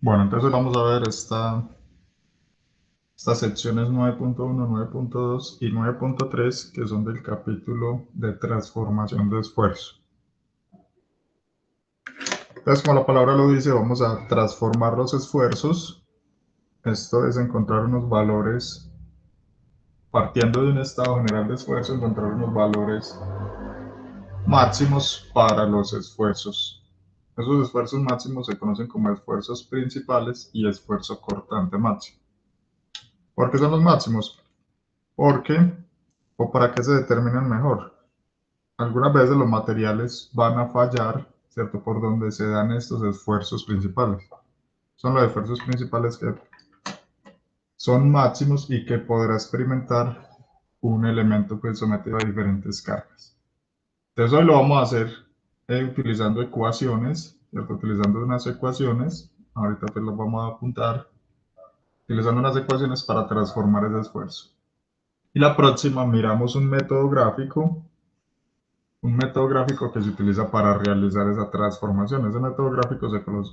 Bueno, entonces vamos a ver estas secciones 9.1, 9.2 y 9.3 que son del capítulo de transformación de esfuerzo. Entonces, como la palabra lo dice, vamos a transformar los esfuerzos. Esto es encontrar unos valores, partiendo de un estado general de esfuerzo, encontrar unos valores máximos para los esfuerzos. Esos esfuerzos máximos se conocen como esfuerzos principales y esfuerzo cortante máximo. ¿Por qué son los máximos? Porque, o para qué se determinan mejor. Algunas veces los materiales van a fallar, ¿cierto? Por donde se dan estos esfuerzos principales. Son los esfuerzos principales que son máximos y que podrá experimentar un elemento pues sometido a diferentes cargas. Entonces hoy lo vamos a hacer utilizando ecuaciones, ¿cierto? Utilizando unas ecuaciones. Ahorita pues las vamos a apuntar. Utilizando unas ecuaciones para transformar ese esfuerzo. Y la próxima miramos un método gráfico que se utiliza para realizar esa transformación. Ese método gráfico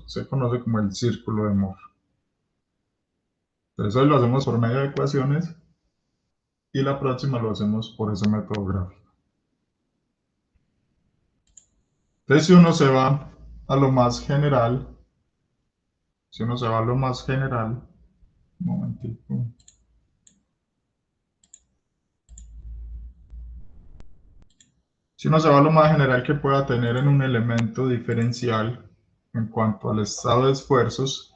se conoce como el círculo de Moore. Entonces hoy lo hacemos por medio de ecuaciones y la próxima lo hacemos por ese método gráfico. Entonces si uno se va a lo más general, si uno se va a lo más general, un momentico. Si uno se va a lo más general que pueda tener en un elemento diferencial en cuanto al estado de esfuerzos,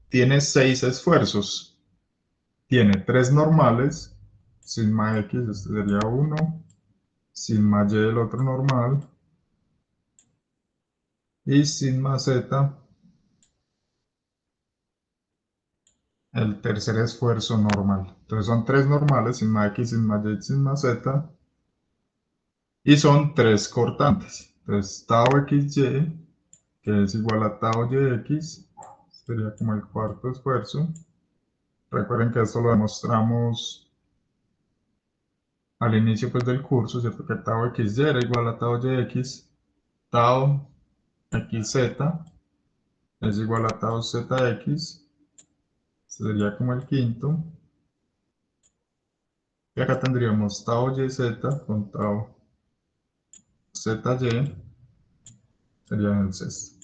tiene 6 esfuerzos. Tiene 3 normales, sigma x, este sería 1, sigma y el otro normal, y sigma z, el tercer esfuerzo normal. Entonces son 3 normales, sigma x, sigma y, sigma z, y son 3 cortantes. Entonces tau xy, que es igual a tau yx, sería como el cuarto esfuerzo. Recuerden que esto lo demostramos al inicio pues, del curso, ¿cierto? Que tau xy era igual a tau yx, tau xz es igual a tau zx, este sería como el quinto. Y acá tendríamos tau yz con tau zy, sería el sexto.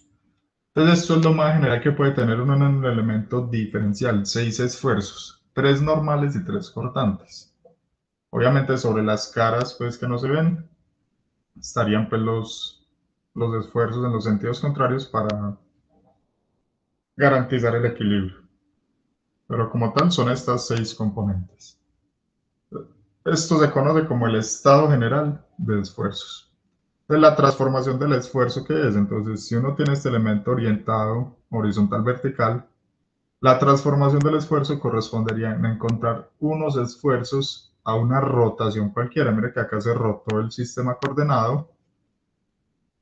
Entonces esto es lo más general que puede tener uno en un elemento diferencial, 6 esfuerzos, 3 normales y 3 cortantes. Obviamente sobre las caras pues que no se ven, estarían pues los esfuerzos en los sentidos contrarios para garantizar el equilibrio. Pero como tal son estas 6 componentes. Esto se conoce como el estado general de esfuerzos. Entonces, la transformación del esfuerzo, ¿qué es? Entonces, si uno tiene este elemento orientado horizontal vertical, la transformación del esfuerzo correspondería en encontrar unos esfuerzos a una rotación cualquiera. Mire que acá se rotó el sistema coordenado.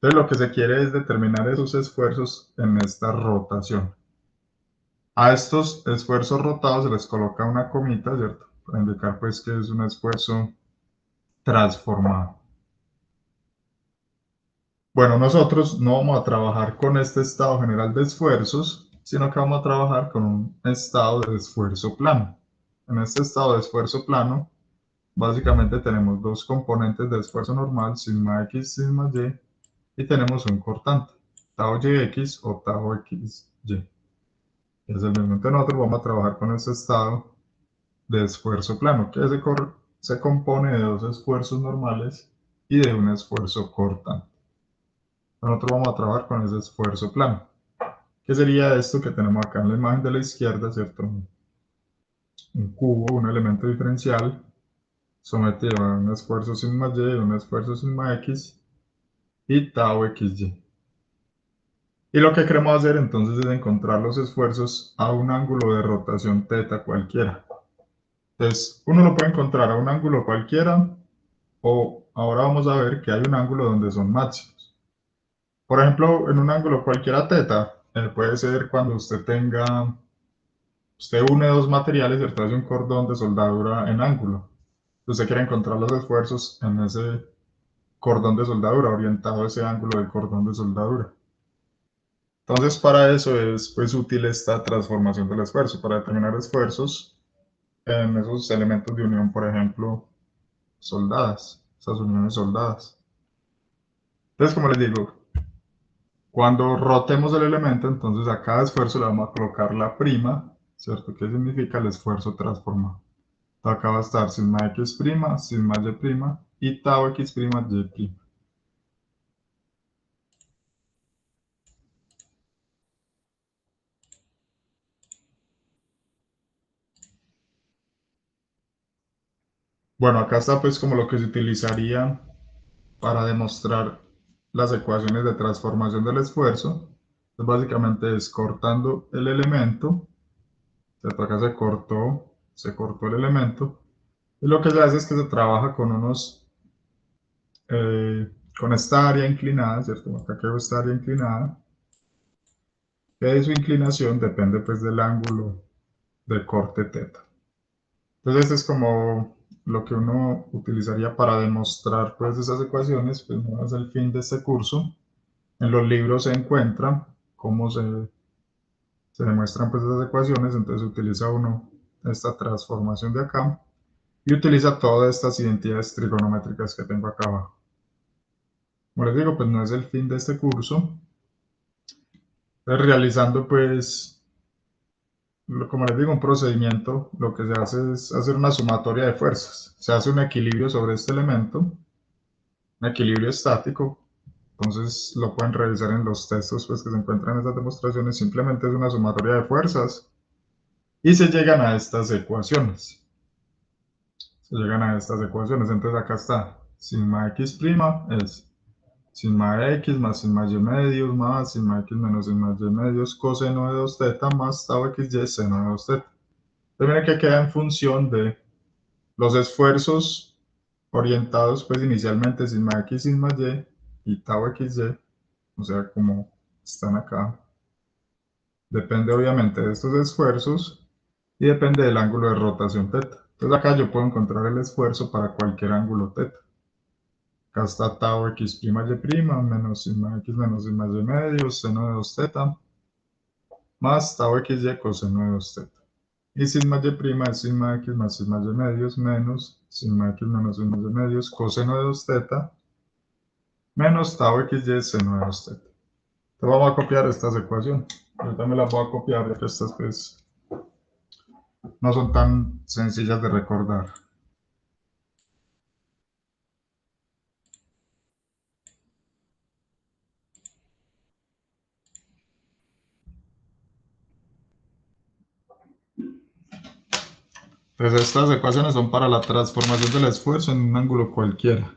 Entonces, lo que se quiere es determinar esos esfuerzos en esta rotación. A estos esfuerzos rotados se les coloca una comita, ¿cierto? Para indicar pues que es un esfuerzo transformado. Bueno, nosotros no vamos a trabajar con este estado general de esfuerzos, sino que vamos a trabajar con un estado de esfuerzo plano. En este estado de esfuerzo plano, básicamente tenemos dos componentes de esfuerzo normal, sigma x, sigma y tenemos un cortante, tau yx o tau xy. Es el mismo. Entonces nosotros vamos a trabajar con este estado de esfuerzo plano, que se compone de dos esfuerzos normales y de un esfuerzo cortante. Nosotros vamos a trabajar con ese esfuerzo plano. ¿Qué sería esto que tenemos acá en la imagen de la izquierda, ¿cierto? Un cubo, un elemento diferencial, sometido a un esfuerzo sigma y, un esfuerzo sigma x y tau xy. Y lo que queremos hacer entonces es encontrar los esfuerzos a un ángulo de rotación θ cualquiera. Entonces, uno lo puede encontrar a un ángulo cualquiera o ahora vamos a ver que hay un ángulo donde son máximos. Por ejemplo, en un ángulo cualquiera θ, puede ser cuando usted une dos materiales y hace un cordón de soldadura en ángulo. Usted quiere encontrar los esfuerzos en ese cordón de soldadura, orientado a ese ángulo del cordón de soldadura. Entonces, para eso es pues, útil esta transformación del esfuerzo, para determinar esfuerzos en esos elementos de unión, por ejemplo, soldadas, esas uniones soldadas. Entonces, como les digo, cuando rotemos el elemento, entonces a cada esfuerzo le vamos a colocar la prima, ¿cierto? ¿Qué significa el esfuerzo transformado? Acá va a estar sigma x', sigma y', y tau x', y'. Bueno, acá está pues como lo que se utilizaría para demostrar las ecuaciones de transformación del esfuerzo. Entonces, básicamente es cortando el elemento, ¿cierto? Acá se cortó el elemento, y lo que se hace es que se trabaja con con esta área inclinada, ¿cierto? Acá quedó esta área inclinada, que de su inclinación depende pues del ángulo de corte θ. Entonces, este es como lo que uno utilizaría para demostrar pues esas ecuaciones, pues no es el fin de este curso. En los libros se encuentra cómo se demuestran pues esas ecuaciones, entonces utiliza uno esta transformación de acá y utiliza todas estas identidades trigonométricas que tengo acá abajo. Como les digo, pues no es el fin de este curso. Entonces, realizando pues, como les digo, un procedimiento, lo que se hace es hacer una sumatoria de fuerzas. Se hace un equilibrio sobre este elemento, un equilibrio estático. Entonces lo pueden revisar en los textos pues, que se encuentran en estas demostraciones. Simplemente es una sumatoria de fuerzas y se llegan a estas ecuaciones. Entonces acá está, sigma x' es sigma x más sigma y medios más sigma x menos sigma y medios coseno de 2θ más tau xy seno de 2θ. Entonces miren que queda en función de los esfuerzos orientados pues inicialmente sigma x, sigma y tau xy, o sea como están acá. Depende obviamente de estos esfuerzos y depende del ángulo de rotación θ. Entonces acá yo puedo encontrar el esfuerzo para cualquier ángulo θ. Acá está tau x', y', menos sigma y medios, seno de 2θ, más tau xy coseno de 2θ. Y sigma y' es sigma x más sigma y medios, menos sigma x menos sigma y medios, coseno de 2θ, menos tau xy seno de 2θ. Entonces vamos a copiar estas ecuaciones. Yo también las voy a copiar porque estas pues no son tan sencillas de recordar. Entonces estas ecuaciones son para la transformación del esfuerzo en un ángulo cualquiera.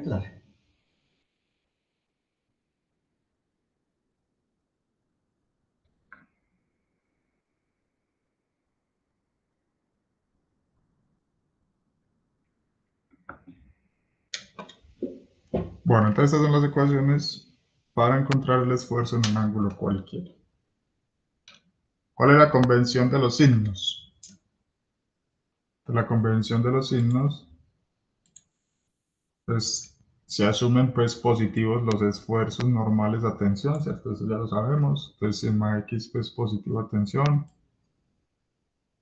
Claro. Bueno, entonces estas son las ecuaciones para encontrar el esfuerzo en un ángulo cualquiera. ¿Cuál es la convención de los signos? La convención de los signos es Se asumen pues positivos los esfuerzos normales de atención, ¿cierto? Eso ya lo sabemos. Entonces sigma x pues positivo atención,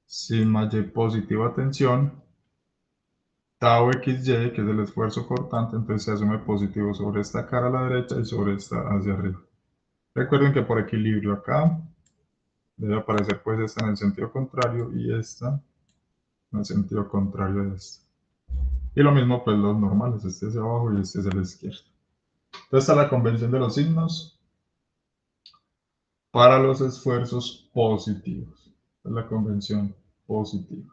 sigma y positivo atención, tau xy, que es el esfuerzo cortante, entonces se asume positivo sobre esta cara a la derecha y sobre esta hacia arriba. Recuerden que por equilibrio acá debe aparecer pues esta en el sentido contrario y esta en el sentido contrario de esta. Y lo mismo pues los normales, este es abajo y este es el izquierdo. Entonces está la convención de los signos para los esfuerzos positivos. Es la convención positiva.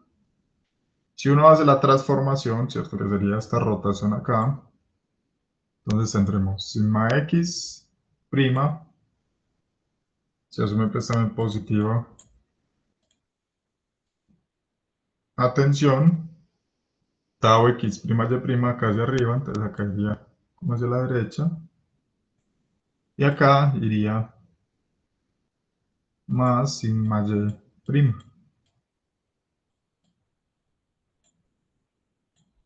Si uno hace la transformación, ¿cierto? Que sería esta rotación acá. Entonces tendremos sigma x prima, se asume pues también positiva atención, tau x prima y prima acá hacia arriba, entonces acá iría como hacia la derecha. Y acá iría más sigma y prima.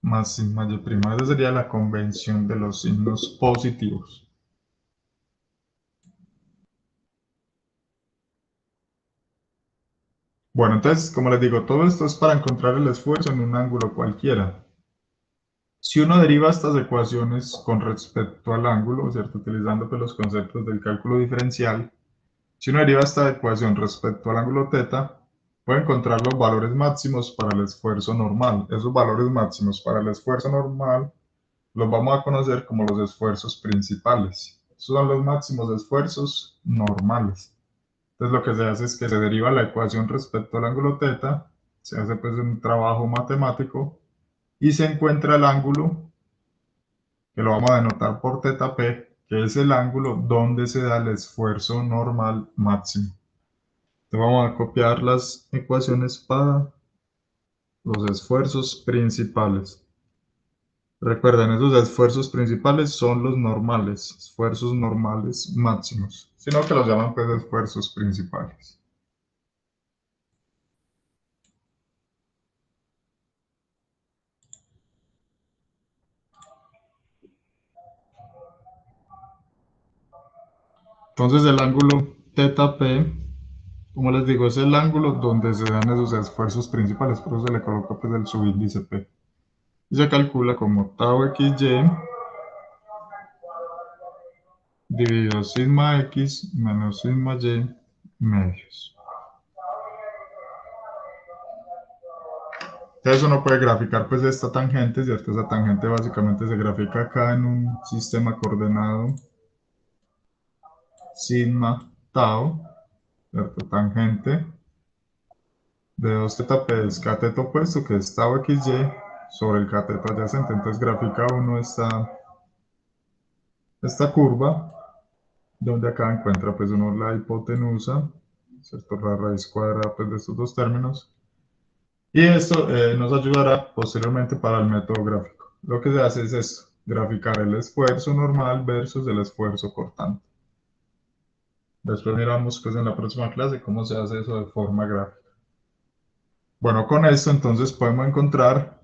Más sigma y prima. Esa sería la convención de los signos positivos. Bueno, entonces, como les digo, todo esto es para encontrar el esfuerzo en un ángulo cualquiera. Si uno deriva estas ecuaciones con respecto al ángulo, ¿cierto? Utilizando pues, los conceptos del cálculo diferencial, si uno deriva esta ecuación respecto al ángulo θ, puede encontrar los valores máximos para el esfuerzo normal. Esos valores máximos para el esfuerzo normal los vamos a conocer como los esfuerzos principales. Estos son los máximos esfuerzos normales. Entonces lo que se hace es que se deriva la ecuación respecto al ángulo θ, se hace pues un trabajo matemático y se encuentra el ángulo, que lo vamos a denotar por θp, que es el ángulo donde se da el esfuerzo normal máximo. Entonces vamos a copiar las ecuaciones para los esfuerzos principales. Recuerden, esos esfuerzos principales son los normales, esfuerzos normales máximos, sino que los llaman pues esfuerzos principales. Entonces el ángulo θp, como les digo, es el ángulo donde se dan esos esfuerzos principales, por eso se le coloca pues el subíndice P. Y se calcula como tau xy dividido sigma x menos sigma y medios. Entonces uno puede graficar pues esta tangente, ¿cierto? Esa tangente básicamente se grafica acá en un sistema coordenado sigma tau, ¿cierto? Tangente de 2 θp es cateto opuesto, que es tau xy, sobre el cateto adyacente. Entonces grafica uno esta curva, donde acá encuentra pues uno la hipotenusa, ¿cierto? La raíz cuadrada pues, de estos dos términos. Y esto nos ayudará posteriormente para el método gráfico. Lo que se hace es esto, graficar el esfuerzo normal versus el esfuerzo cortante. Después miramos pues en la próxima clase cómo se hace eso de forma gráfica. Bueno, con esto entonces podemos encontrar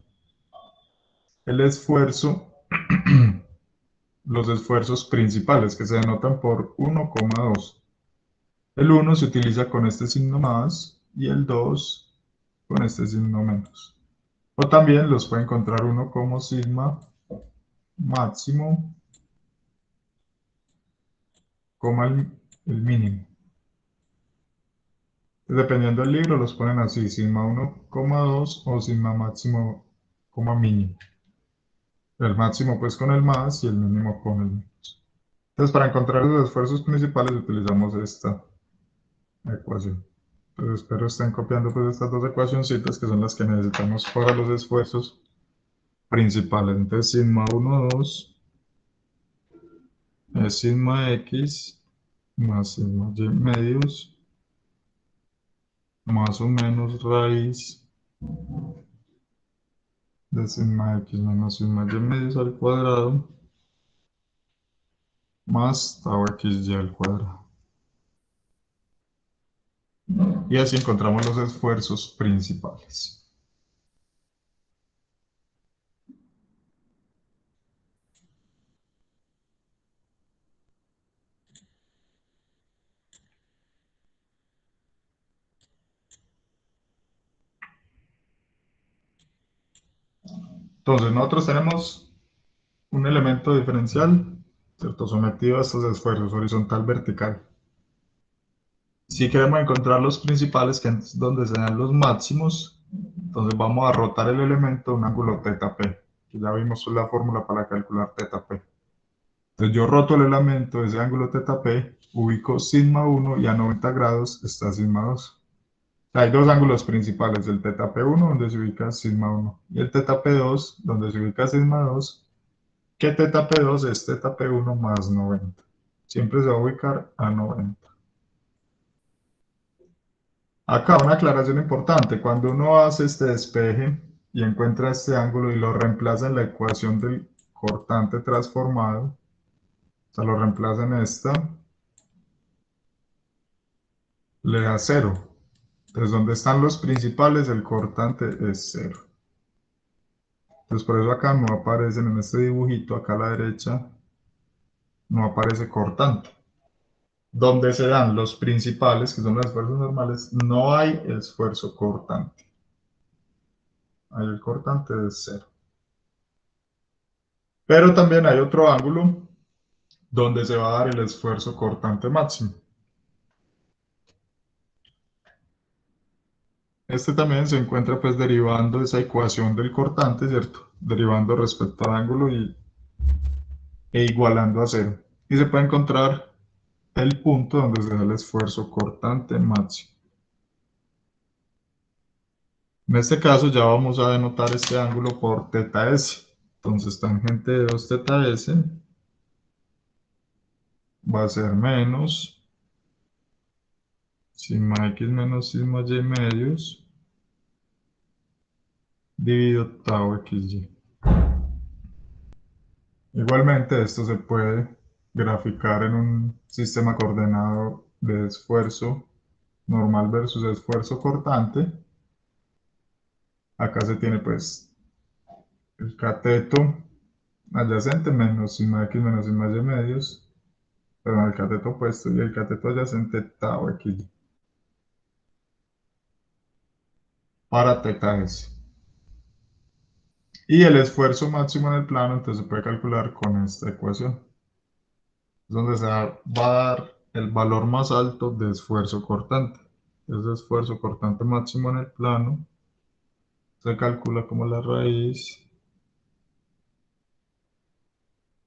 el esfuerzo, los esfuerzos principales que se denotan por 1,2. El 1 se utiliza con este signo más y el 2 con este signo menos. O también los puede encontrar uno como sigma máximo, coma el mínimo. Dependiendo del libro los ponen así, sigma 1,2 o sigma máximo, coma mínimo. El máximo pues con el más y el mínimo con el menos. Entonces para encontrar los esfuerzos principales utilizamos esta ecuación. Entonces espero estén copiando pues estas dos ecuacioncitas que son las que necesitamos para los esfuerzos principales. Entonces sigma 1,2 es sigma x más sigma y medios más o menos raíz de sigma x menos sigma y medios al cuadrado más tau xy al cuadrado. Y así encontramos los esfuerzos principales. Entonces, nosotros tenemos un elemento diferencial, ¿cierto? Sometido a estos esfuerzos horizontal, vertical. Si queremos encontrar los principales, que es donde se dan los máximos, entonces vamos a rotar el elemento a un ángulo θ p, que ya vimos la fórmula para calcular θ p. Entonces yo roto el elemento de ese ángulo θ p, ubico sigma 1 y a 90 grados está sigma 2. Hay dos ángulos principales, el θ p1 donde se ubica sigma 1 y el θ p2 donde se ubica sigma 2, que θ p2 es θ p1 más 90. Siempre se va a ubicar a 90. Acá una aclaración importante, cuando uno hace este despeje y encuentra este ángulo y lo reemplaza en la ecuación del cortante transformado, o sea, lo reemplaza en esta, le da 0. Entonces, donde están los principales, el cortante es 0. Entonces, por eso acá no aparecen en este dibujito, acá a la derecha, no aparece cortante. Donde se dan los principales, que son los esfuerzos normales, no hay esfuerzo cortante. Ahí el cortante es 0. Pero también hay otro ángulo donde se va a dar el esfuerzo cortante máximo. Este también se encuentra pues derivando esa ecuación del cortante, ¿cierto? Derivando respecto al ángulo e igualando a 0. Y se puede encontrar el punto donde se da el esfuerzo cortante máximo. En este caso ya vamos a denotar este ángulo por θs. Entonces tangente de 2 θs va a ser menos sigma x menos sigma y medios dividido tau xy. Igualmente esto se puede graficar en un sistema coordenado de esfuerzo normal versus esfuerzo cortante. Acá se tiene pues el cateto adyacente menos sigma x menos sigma y medios, perdón, el cateto opuesto y el cateto adyacente tau x para θs. Y el esfuerzo máximo en el plano, entonces se puede calcular con esta ecuación, donde se va a dar el valor más alto de esfuerzo cortante. Ese esfuerzo cortante máximo en el plano se calcula como la raíz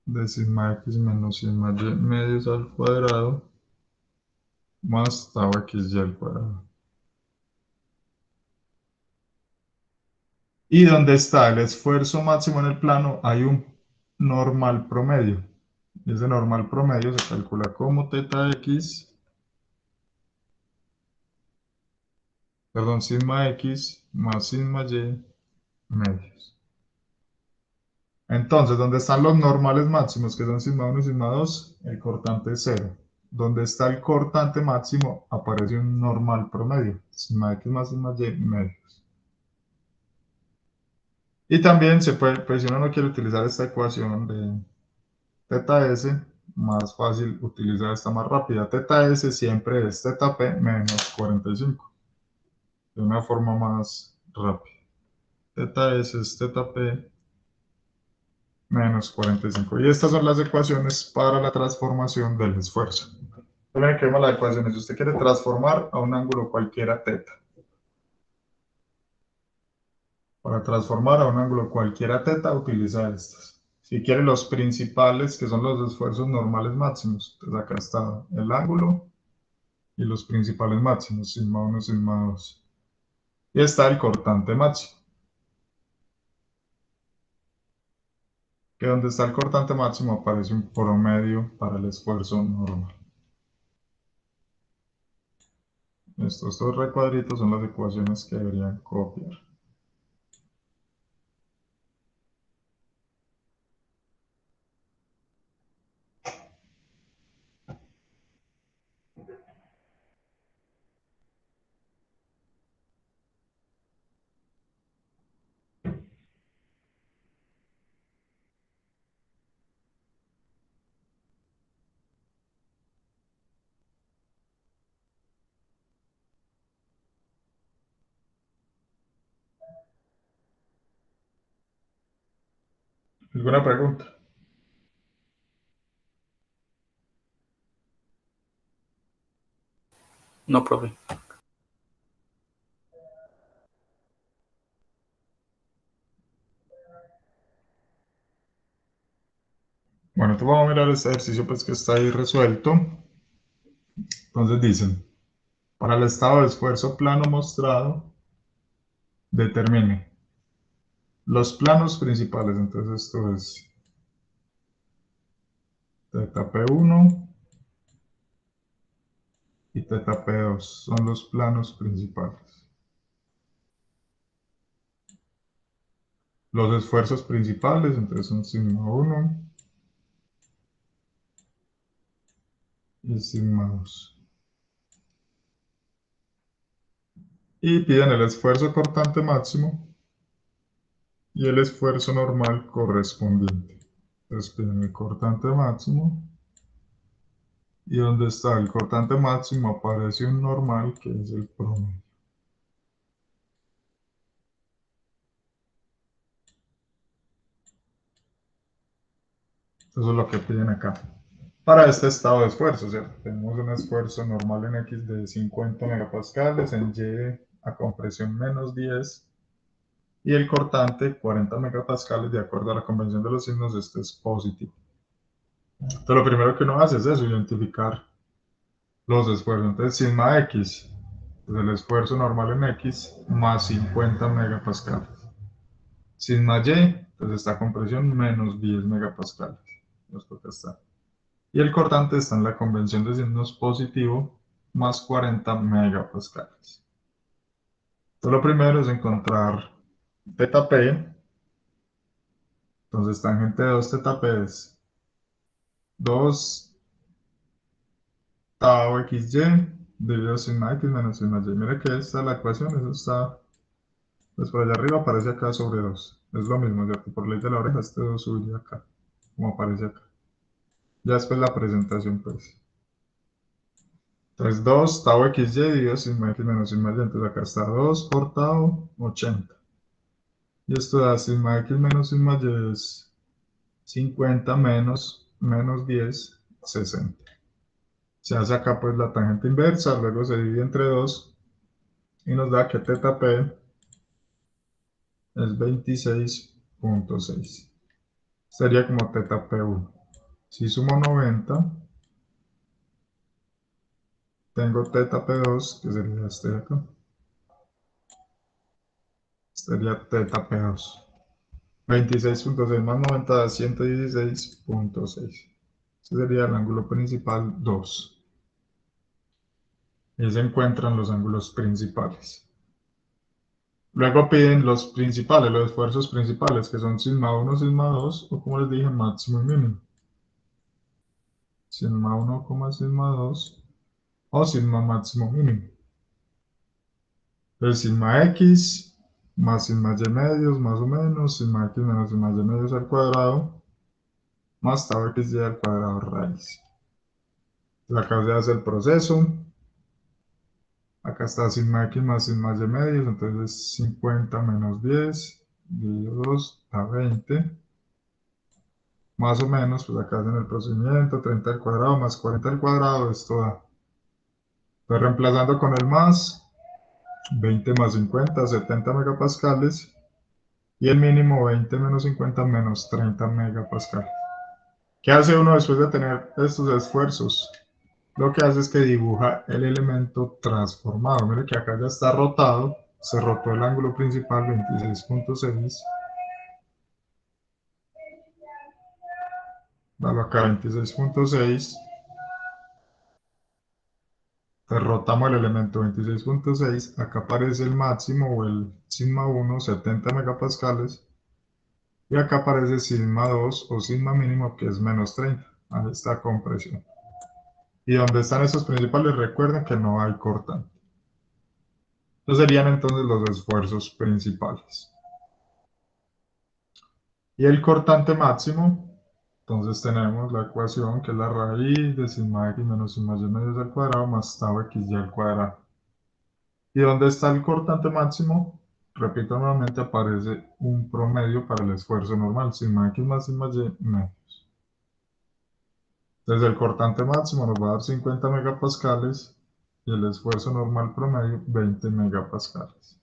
de sigma x menos sigma y medios al cuadrado más tau xy al cuadrado. Y donde está el esfuerzo máximo en el plano hay un normal promedio. Y ese normal promedio se calcula como θx, perdón, sigma x más sigma y medios. Entonces, donde están los normales máximos, que son sigma 1 y sigma 2, el cortante es 0. Donde está el cortante máximo, aparece un normal promedio, sigma x más sigma y medios. Y también se puede, pues si uno no quiere utilizar esta ecuación de θs, más fácil utilizar esta más rápida. θs siempre es θp menos 45, de una forma más rápida. θs es θp menos 45. Y estas son las ecuaciones para la transformación del esfuerzo. Miren que vemos las ecuaciones. Si usted quiere transformar a un ángulo cualquiera θ, para transformar a un ángulo cualquiera θ, utiliza estas. Si quiere los principales, que son los esfuerzos normales máximos, entonces acá está el ángulo y los principales máximos, sigma 1, sigma 2. Y está el cortante máximo, que donde está el cortante máximo aparece un promedio para el esfuerzo normal. Estos dos recuadritos son las ecuaciones que deberían copiar. ¿Alguna pregunta? No, profe. Bueno, entonces vamos a mirar este ejercicio pues que está ahí resuelto. Entonces dicen, para el estado de esfuerzo plano mostrado, determine los planos principales. Entonces esto es teta P1 y teta P2 son los planos principales. Los esfuerzos principales, entonces son sigma 1 y sigma 2. Y piden el esfuerzo cortante máximo y el esfuerzo normal correspondiente. Entonces piden el cortante máximo y donde está el cortante máximo aparece un normal que es el promedio. Eso es lo que piden acá. Para este estado de esfuerzo, ¿cierto? Tenemos un esfuerzo normal en X de 50 megapascales, en Y a compresión menos 10 y el cortante 40 megapascales, de acuerdo a la convención de los signos, este es positivo. Entonces lo primero que uno hace es eso, identificar los esfuerzos. Entonces sigma X, pues el esfuerzo normal en X, más 50 megapascales. Sigma Y, entonces esta compresión menos 10 megapascales. Nos toca estar. Y el cortante está en la convención de signos positivo, más 40 megapascales. Entonces lo primero es encontrar teta P. Entonces tangente de 2 teta P es 2 tau XY dividido sigma X menos sigma Y. Mire que esta es la ecuación, eso está, pues por allá arriba aparece acá sobre 2. Es lo mismo, ¿cierto? Por ley de la oreja, este 2 subiría acá, como aparece acá. Ya después la presentación, pues. Entonces 2 tau XY dividido sigma X menos sigma Y. Entonces acá está 2 por tau, 80. Y esto da sigma X menos sigma Y es 50 menos 10, 60. Se hace acá pues la tangente inversa, luego se divide entre 2 y nos da que teta P es 26.6. Sería como teta P1. Si sumo 90, tengo teta P2, que sería este de acá. Sería teta P2. 26.6 más 90 da 116.6. Ese sería el ángulo principal 2. Y se encuentran los ángulos principales. Luego piden los principales, los esfuerzos principales, que son sigma 1, sigma 2, o como les dije, máximo y mínimo. Sigma 1, sigma 2, o sigma máximo mínimo. Entonces, sigma x más sigma y medios, más o menos, sigma x menos sigma y medios al cuadrado, más tau xy al cuadrado raíz. Acá se hace el proceso. Acá está sigma x más sigma y medios, entonces 50 menos 10, dividido 2 a 20. Más o menos, pues acá hacen el procedimiento, 30 al cuadrado más 40 al cuadrado, esto da. Estoy reemplazando con el más, 20 más 50, 70 megapascales, y el mínimo 20 menos 50 menos 30 megapascales. ¿Qué hace uno después de tener estos esfuerzos? Lo que hace es que dibuja el elemento transformado. Mire que acá ya está rotado, se rotó el ángulo principal 26.6. Dalo acá 26.6. Rotamos el elemento 26.6, acá aparece el máximo o el sigma 1, 70 megapascales, y acá aparece sigma 2 o sigma mínimo que es menos 30. Ahí está compresión. Y donde están estos principales, recuerden que no hay cortante. Estos serían entonces los esfuerzos principales. Y el cortante máximo, entonces tenemos la ecuación que es la raíz de sigma x menos sigma y medios al cuadrado más tau xy al cuadrado. ¿Y dónde está el cortante máximo? repito nuevamente, aparece un promedio para el esfuerzo normal, sigma x más sigma y medios. Entonces el cortante máximo nos va a dar 50 megapascales y el esfuerzo normal promedio 20 megapascales.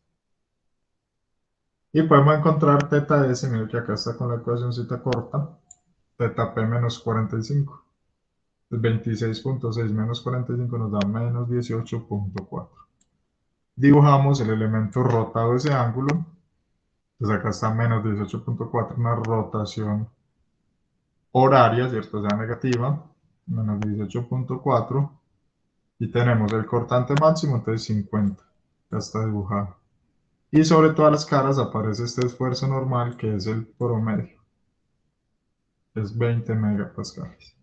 Y podemos encontrar teta S, mire que acá está con la ecuacióncita corta, teta P menos 45. 26.6 menos 45 nos da menos 18.4. Dibujamos el elemento rotado de ese ángulo. Entonces acá está menos 18.4, una rotación horaria, ¿cierto? O sea, negativa, menos 18.4. Y tenemos el cortante máximo, entonces 50. Ya está dibujado. Y sobre todas las caras aparece este esfuerzo normal, que es el promedio. Es 20 megapascales.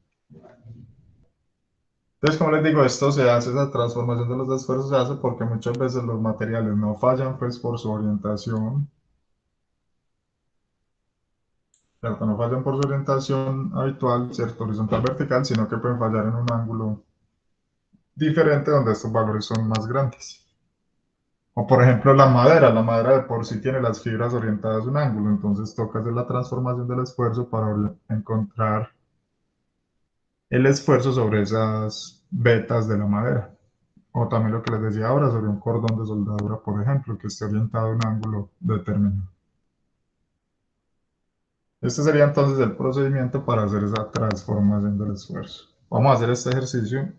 Entonces, como les digo, esto se hace, esa transformación de los esfuerzos se hace porque muchas veces los materiales no fallan pues por su orientación, ¿cierto? No fallan por su orientación habitual, ¿cierto? Horizontal, vertical, sino que pueden fallar en un ángulo diferente donde estos valores son más grandes. O por ejemplo la madera de por sí tiene las fibras orientadas a un ángulo, entonces toca hacer la transformación del esfuerzo para encontrar el esfuerzo sobre esas vetas de la madera. O también lo que les decía ahora sobre un cordón de soldadura, por ejemplo, que esté orientado a un ángulo determinado. Este sería entonces el procedimiento para hacer esa transformación del esfuerzo. Vamos a hacer este ejercicio.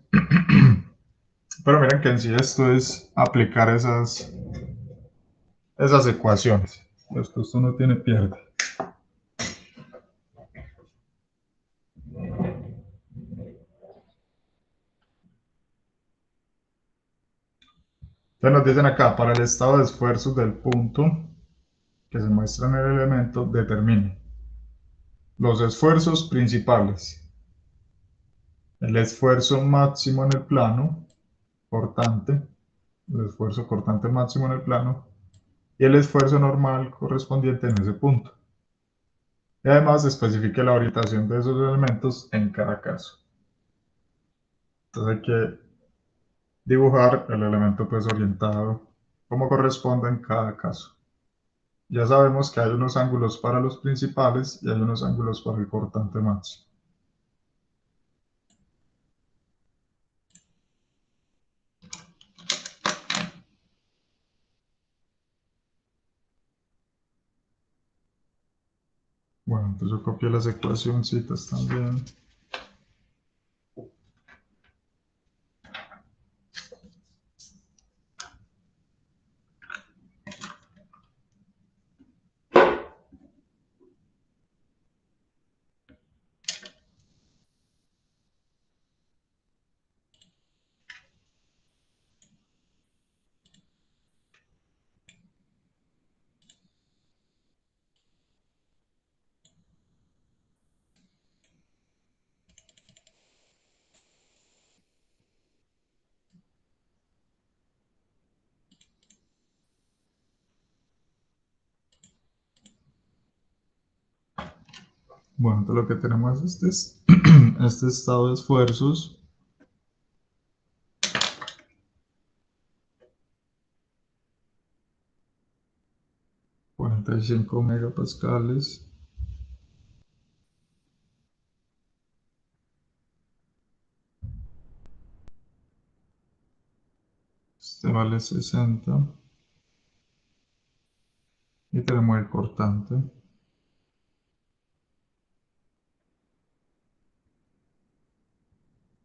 Pero miren que en sí esto es aplicar esas ecuaciones. Esto no tiene pierde. Entonces nos dicen acá, para el estado de esfuerzos del punto que se muestra en el elemento, determine los esfuerzos principales, el esfuerzo máximo en el plano cortante, el esfuerzo cortante máximo en el plano y el esfuerzo normal correspondiente en ese punto. Y además especifique la orientación de esos elementos en cada caso. Entonces hay que dibujar el elemento pues orientado como corresponde en cada caso. Ya sabemos que hay unos ángulos para los principales y hay unos ángulos para el cortante máximo. Bueno, entonces yo copié las ecuacioncitas también. Bueno, entonces lo que tenemos es este estado de esfuerzos. ...45 megapascales. Este vale 60. Y tenemos el cortante.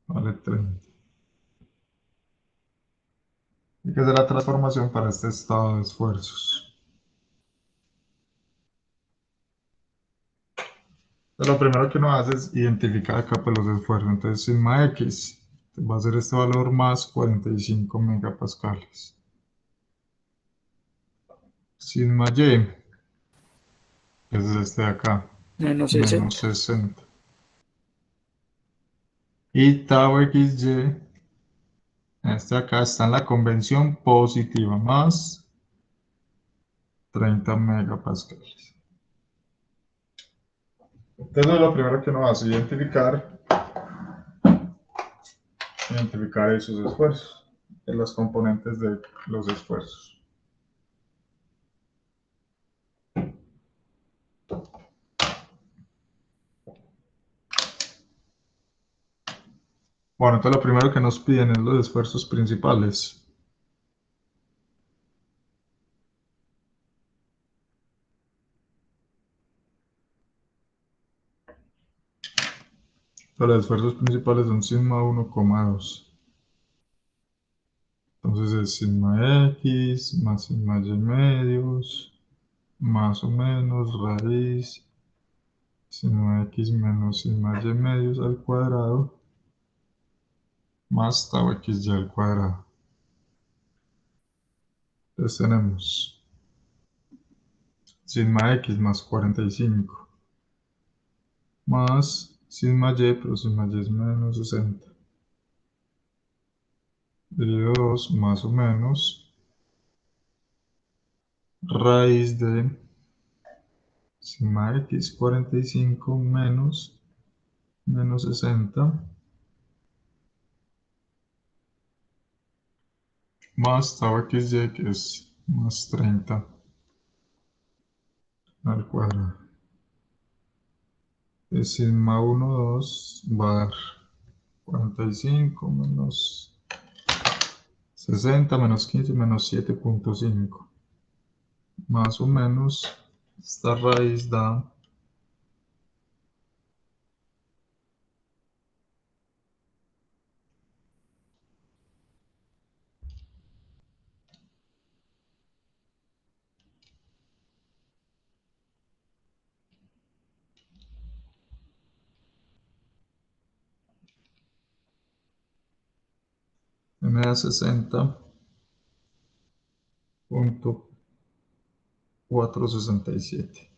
Vale 30. Hay que hacer la transformación para este estado de esfuerzos. Entonces, lo primero que uno hace es identificar acá pues, los esfuerzos. Entonces, sigma X va a ser este valor más 45 megapascales. Sigma Y, que es este de acá, Menos menos 60. 60. Y tau XY, este de acá está en la convención positiva, más 30 megapascales. Entonces, lo primero que uno hace es identificar esos esfuerzos, en las componentes de los esfuerzos. Bueno, entonces lo primero que nos piden es los esfuerzos principales. Entonces, los esfuerzos principales son sigma 1,2. Entonces es sigma x más sigma y medios, más o menos raíz sigma x menos sigma y medios al cuadrado, más tau xy al cuadrado. Entonces tenemos sigma x más 45, más sigma y, pero sigma y es menos 60, dividido 2 más o menos raíz de sigma x 45 menos 60, más tau xy, que es más 30 al cuadrado. Es sigma 1, 2 va a dar 45 menos 60 menos 15 menos 7,5. Más o menos esta raíz da m da 60,467.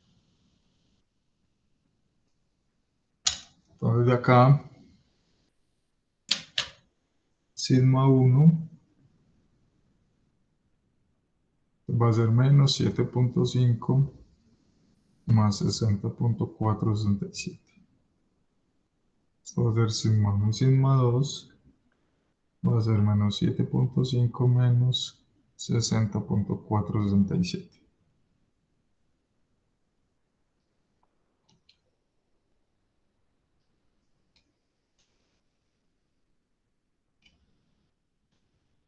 Entonces de acá, sigma 1 va a ser menos 7,5 más 60,467. Esto va a ser sigma 1 y sigma 2 va a ser menos 7,5 menos 60,467.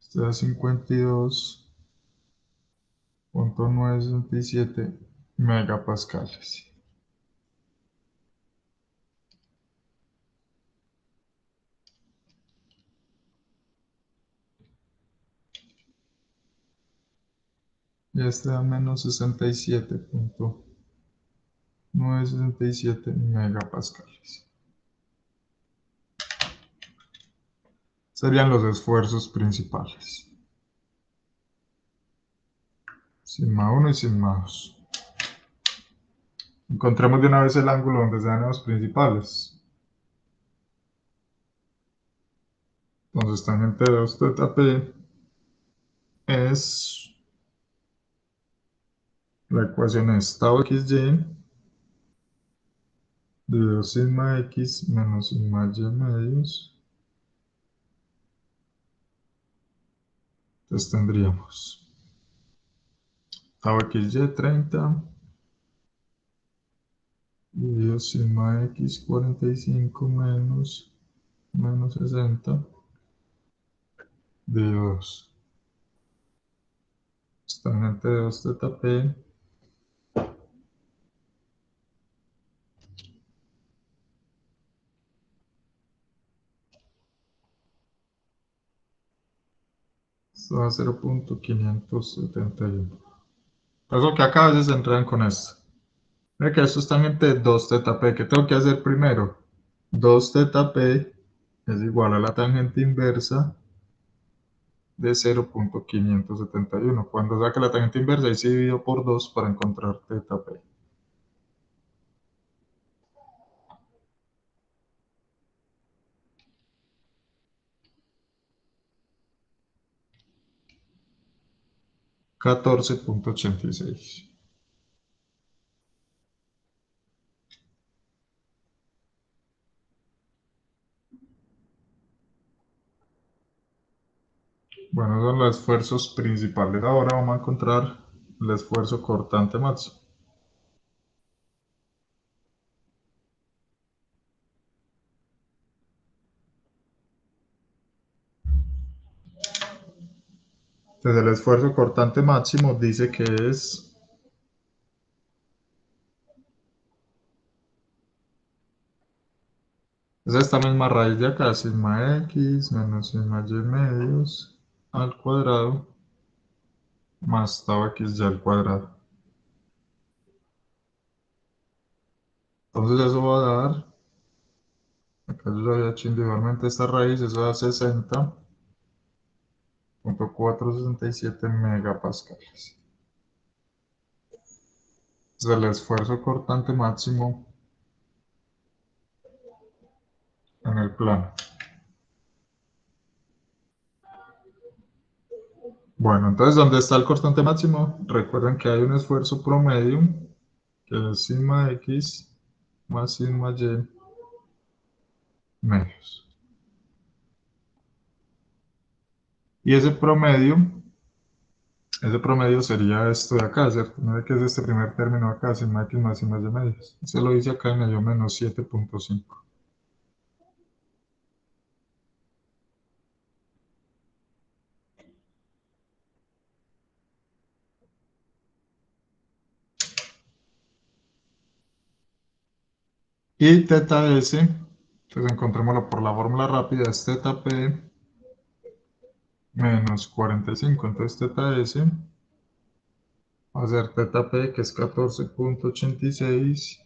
Esto da 52,967 megapascales. Y este da menos 67,967 megapascales. Serían los esfuerzos principales. Sigma 1 y sigma 2. Encontremos de una vez el ángulo donde sean los principales. Entonces, tangente de 2 teta p es, la ecuación es tau xy dividido sigma x menos sigma y medios. Entonces tendríamos tau xy 30 dividido sigma x 45 menos 60 dividido 2. Tangente de 2 teta p esto da 0,571. Eso que acá a veces entran con esto. Mira que esto es tangente de 2 teta p. ¿Qué tengo que hacer primero? 2 teta p es igual a la tangente inversa de 0,571. Cuando saque la tangente inversa, ahí se dividió por 2 para encontrar teta p. $14,86. Bueno, son los esfuerzos principales. Ahora vamos a encontrar el esfuerzo cortante máximo. Entonces el esfuerzo cortante máximo dice que es esta misma raíz de acá, sigma x menos sigma y medios al cuadrado más tau x y al cuadrado. Entonces eso va a dar, acá yo ya había hecho individualmente esta raíz, eso da 60.467 megapascales. Entonces el esfuerzo cortante máximo en el plano. Bueno, entonces, ¿dónde está el cortante máximo? Recuerden que hay un esfuerzo promedio, que es sigma x más sigma y medios. Y ese promedio sería esto de acá, ¿cierto? Mira que es este primer término acá, sigma x más sigma y medios. Se lo dice acá y me dio menos 7.5. Y teta s, entonces encontrémoslo por la fórmula rápida, es teta p menos 45. Entonces teta s va a ser teta p, que es 14.86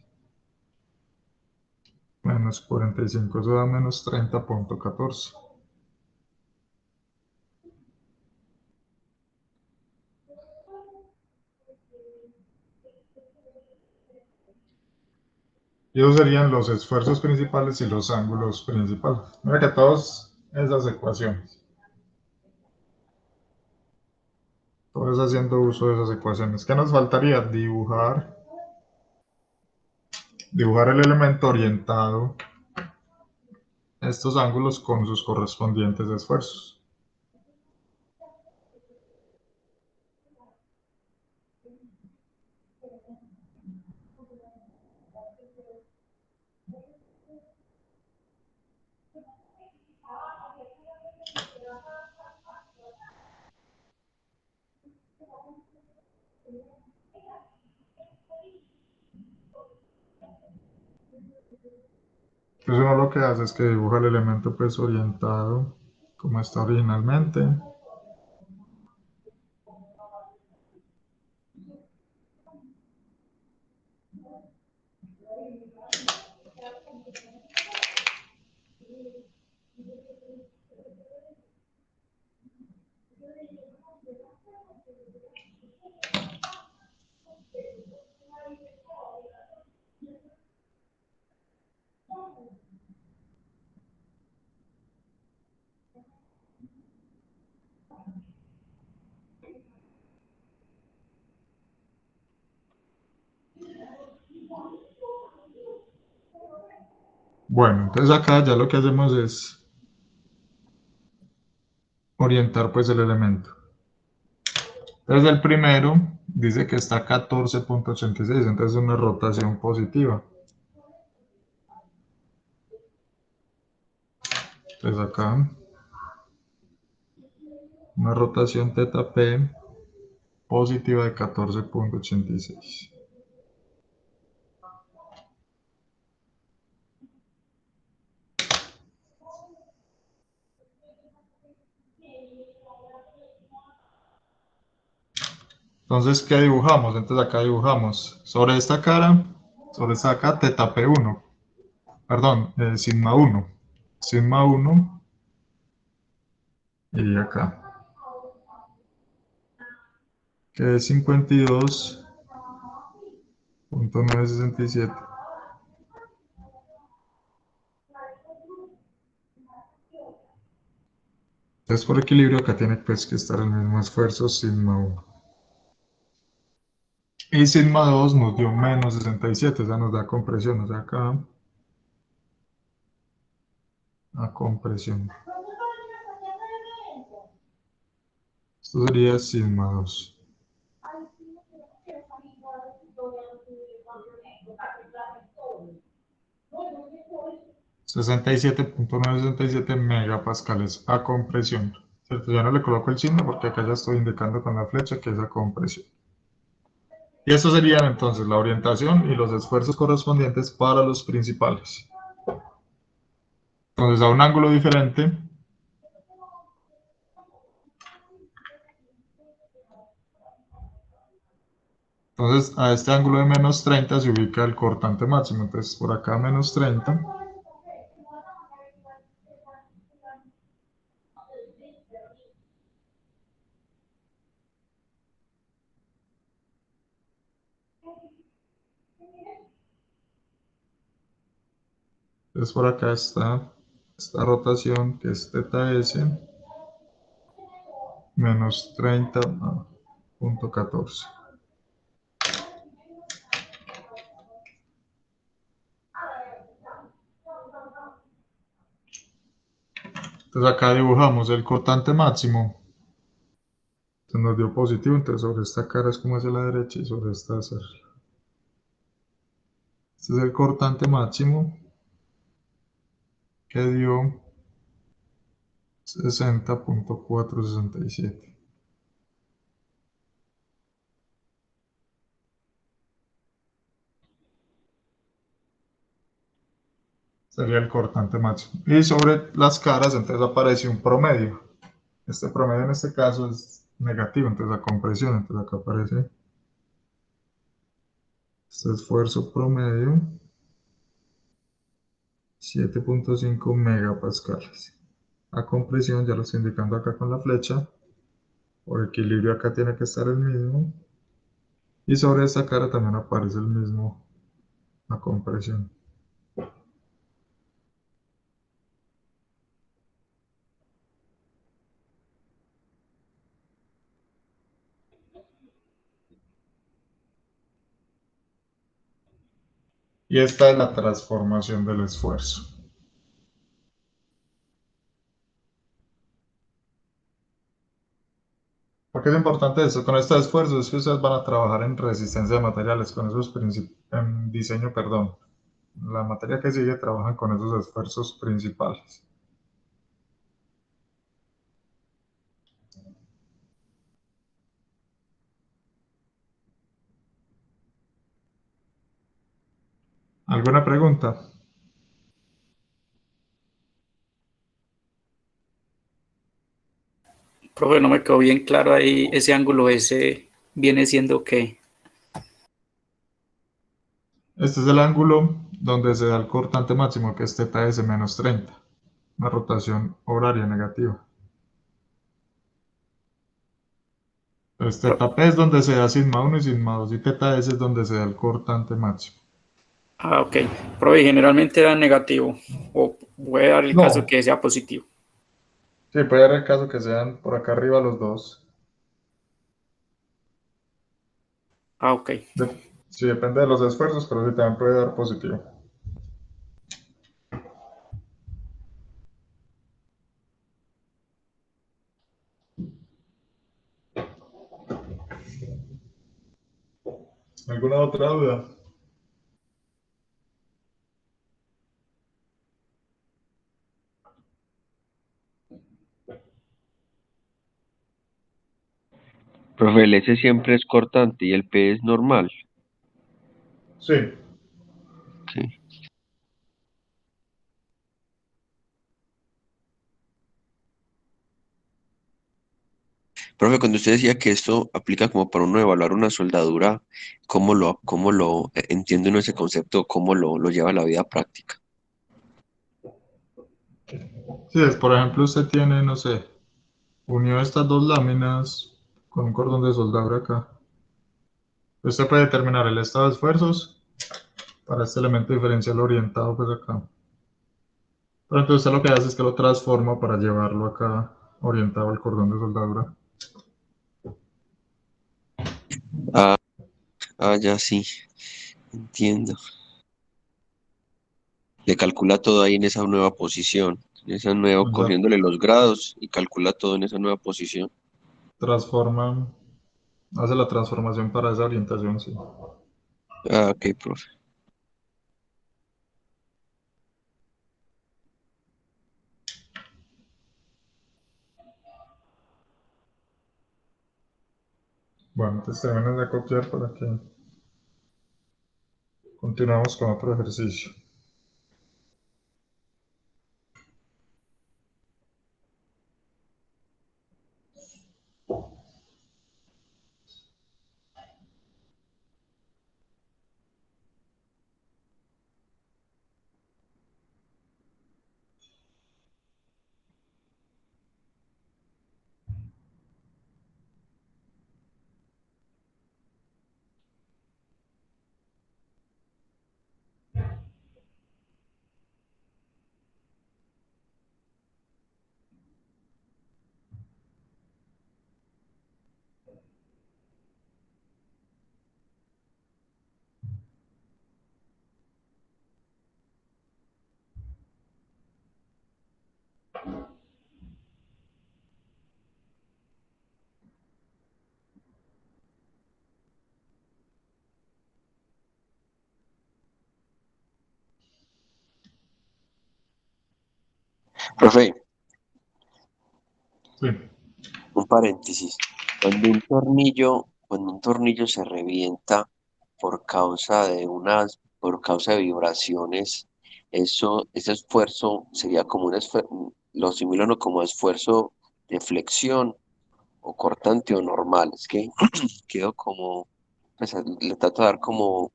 menos 45, eso da menos 30.14. Y esos serían los esfuerzos principales y los ángulos principales. Mira que todas esas ecuaciones, todo haciendo uso de esas ecuaciones. ¿Qué nos faltaría? Dibujar el elemento orientado estos ángulos con sus correspondientes esfuerzos. Entonces uno lo que hace es que dibuja el elemento pues orientado como está originalmente. Bueno, entonces acá ya lo que hacemos es orientar pues el elemento. Entonces el primero dice que está a 14.86, entonces es una rotación positiva. Entonces acá una rotación teta p positiva de 14.86. Entonces, ¿qué dibujamos? Entonces acá dibujamos sobre esta cara, sobre esta acá, teta p1, perdón, sigma 1. Sigma 1 y acá, que es 52.967. Entonces, por equilibrio, acá tiene pues, que estar el mismo esfuerzo, sigma 1. Y sigma 2 nos dio menos 67, o sea, nos da compresión, o sea, acá, a compresión. Esto sería sigma 2. 67.967 megapascales a compresión. ¿Cierto? Ya no le coloco el signo porque acá ya estoy indicando con la flecha que es la compresión. Y eso serían entonces la orientación y los esfuerzos correspondientes para los principales. Entonces a un ángulo diferente, entonces a este ángulo de menos 30 se ubica el cortante máximo. Entonces por acá menos 30. Entonces por acá está esta rotación que es teta s menos 30,14. Entonces acá dibujamos el cortante máximo. Entonces nos dio positivo, entonces sobre esta cara es como hacia la derecha y sobre esta hacia arriba. Este es el cortante máximo que dio 60,467. Sería el cortante máximo. Y sobre las caras entonces aparece un promedio. Este promedio en este caso es negativo, entonces la compresión, entonces acá aparece este esfuerzo promedio, 7,5 megapascales. La compresión ya lo estoy indicando acá con la flecha, por equilibrio acá tiene que estar el mismo. Y sobre esta cara también aparece el mismo, la compresión. Y esta es la transformación del esfuerzo. ¿Por qué es importante eso? Con estos esfuerzos es que ustedes van a trabajar en resistencia de materiales, con esos en diseño, perdón. La materia que sigue trabajan con esos esfuerzos principales. ¿Alguna pregunta? Profe, no me quedó bien claro ahí, ese ángulo ese viene siendo qué. Este es el ángulo donde se da el cortante máximo, que es θs menos 30, una rotación horaria negativa. Entonces θp es donde se da sigma 1 y sigma 2 y θs es donde se da el cortante máximo. Ah, ok. Profe, generalmente da negativo o puede dar el caso No, que sea positivo. sí, puede haber el caso que sean por acá arriba los dos. Ah, ok. Sí, depende de los esfuerzos, pero sí también puede dar positivo. ¿Alguna otra duda? Profe, el S siempre es cortante y el P es normal. Sí, Sí. Profe, cuando usted decía que esto aplica como para uno evaluar una soldadura, ¿cómo lo entiende uno ese concepto? ¿Cómo lo lleva a la vida práctica? sí, es, por ejemplo, usted tiene, no sé, unió estas dos láminas con un cordón de soldadura acá. Usted puede determinar el estado de esfuerzos para este elemento diferencial orientado pues acá. Pero entonces usted lo que hace es que lo transforma para llevarlo acá orientado al cordón de soldadura. Ah, ya sí, entiendo. Le calcula todo ahí en esa nueva posición, en esa nueva, Exacto. cogiéndole los grados y calcula todo en esa nueva posición. Transforma, hace la transformación para esa orientación, sí. Ah, ok, profe. Bueno, entonces termino de copiar para que continuemos con otro ejercicio. Profe, Sí. un paréntesis. Cuando un tornillo se revienta por causa de vibraciones, ese esfuerzo sería como lo asimilan como esfuerzo de flexión o cortante o normal. Es que quedo como, pues, le trato de dar como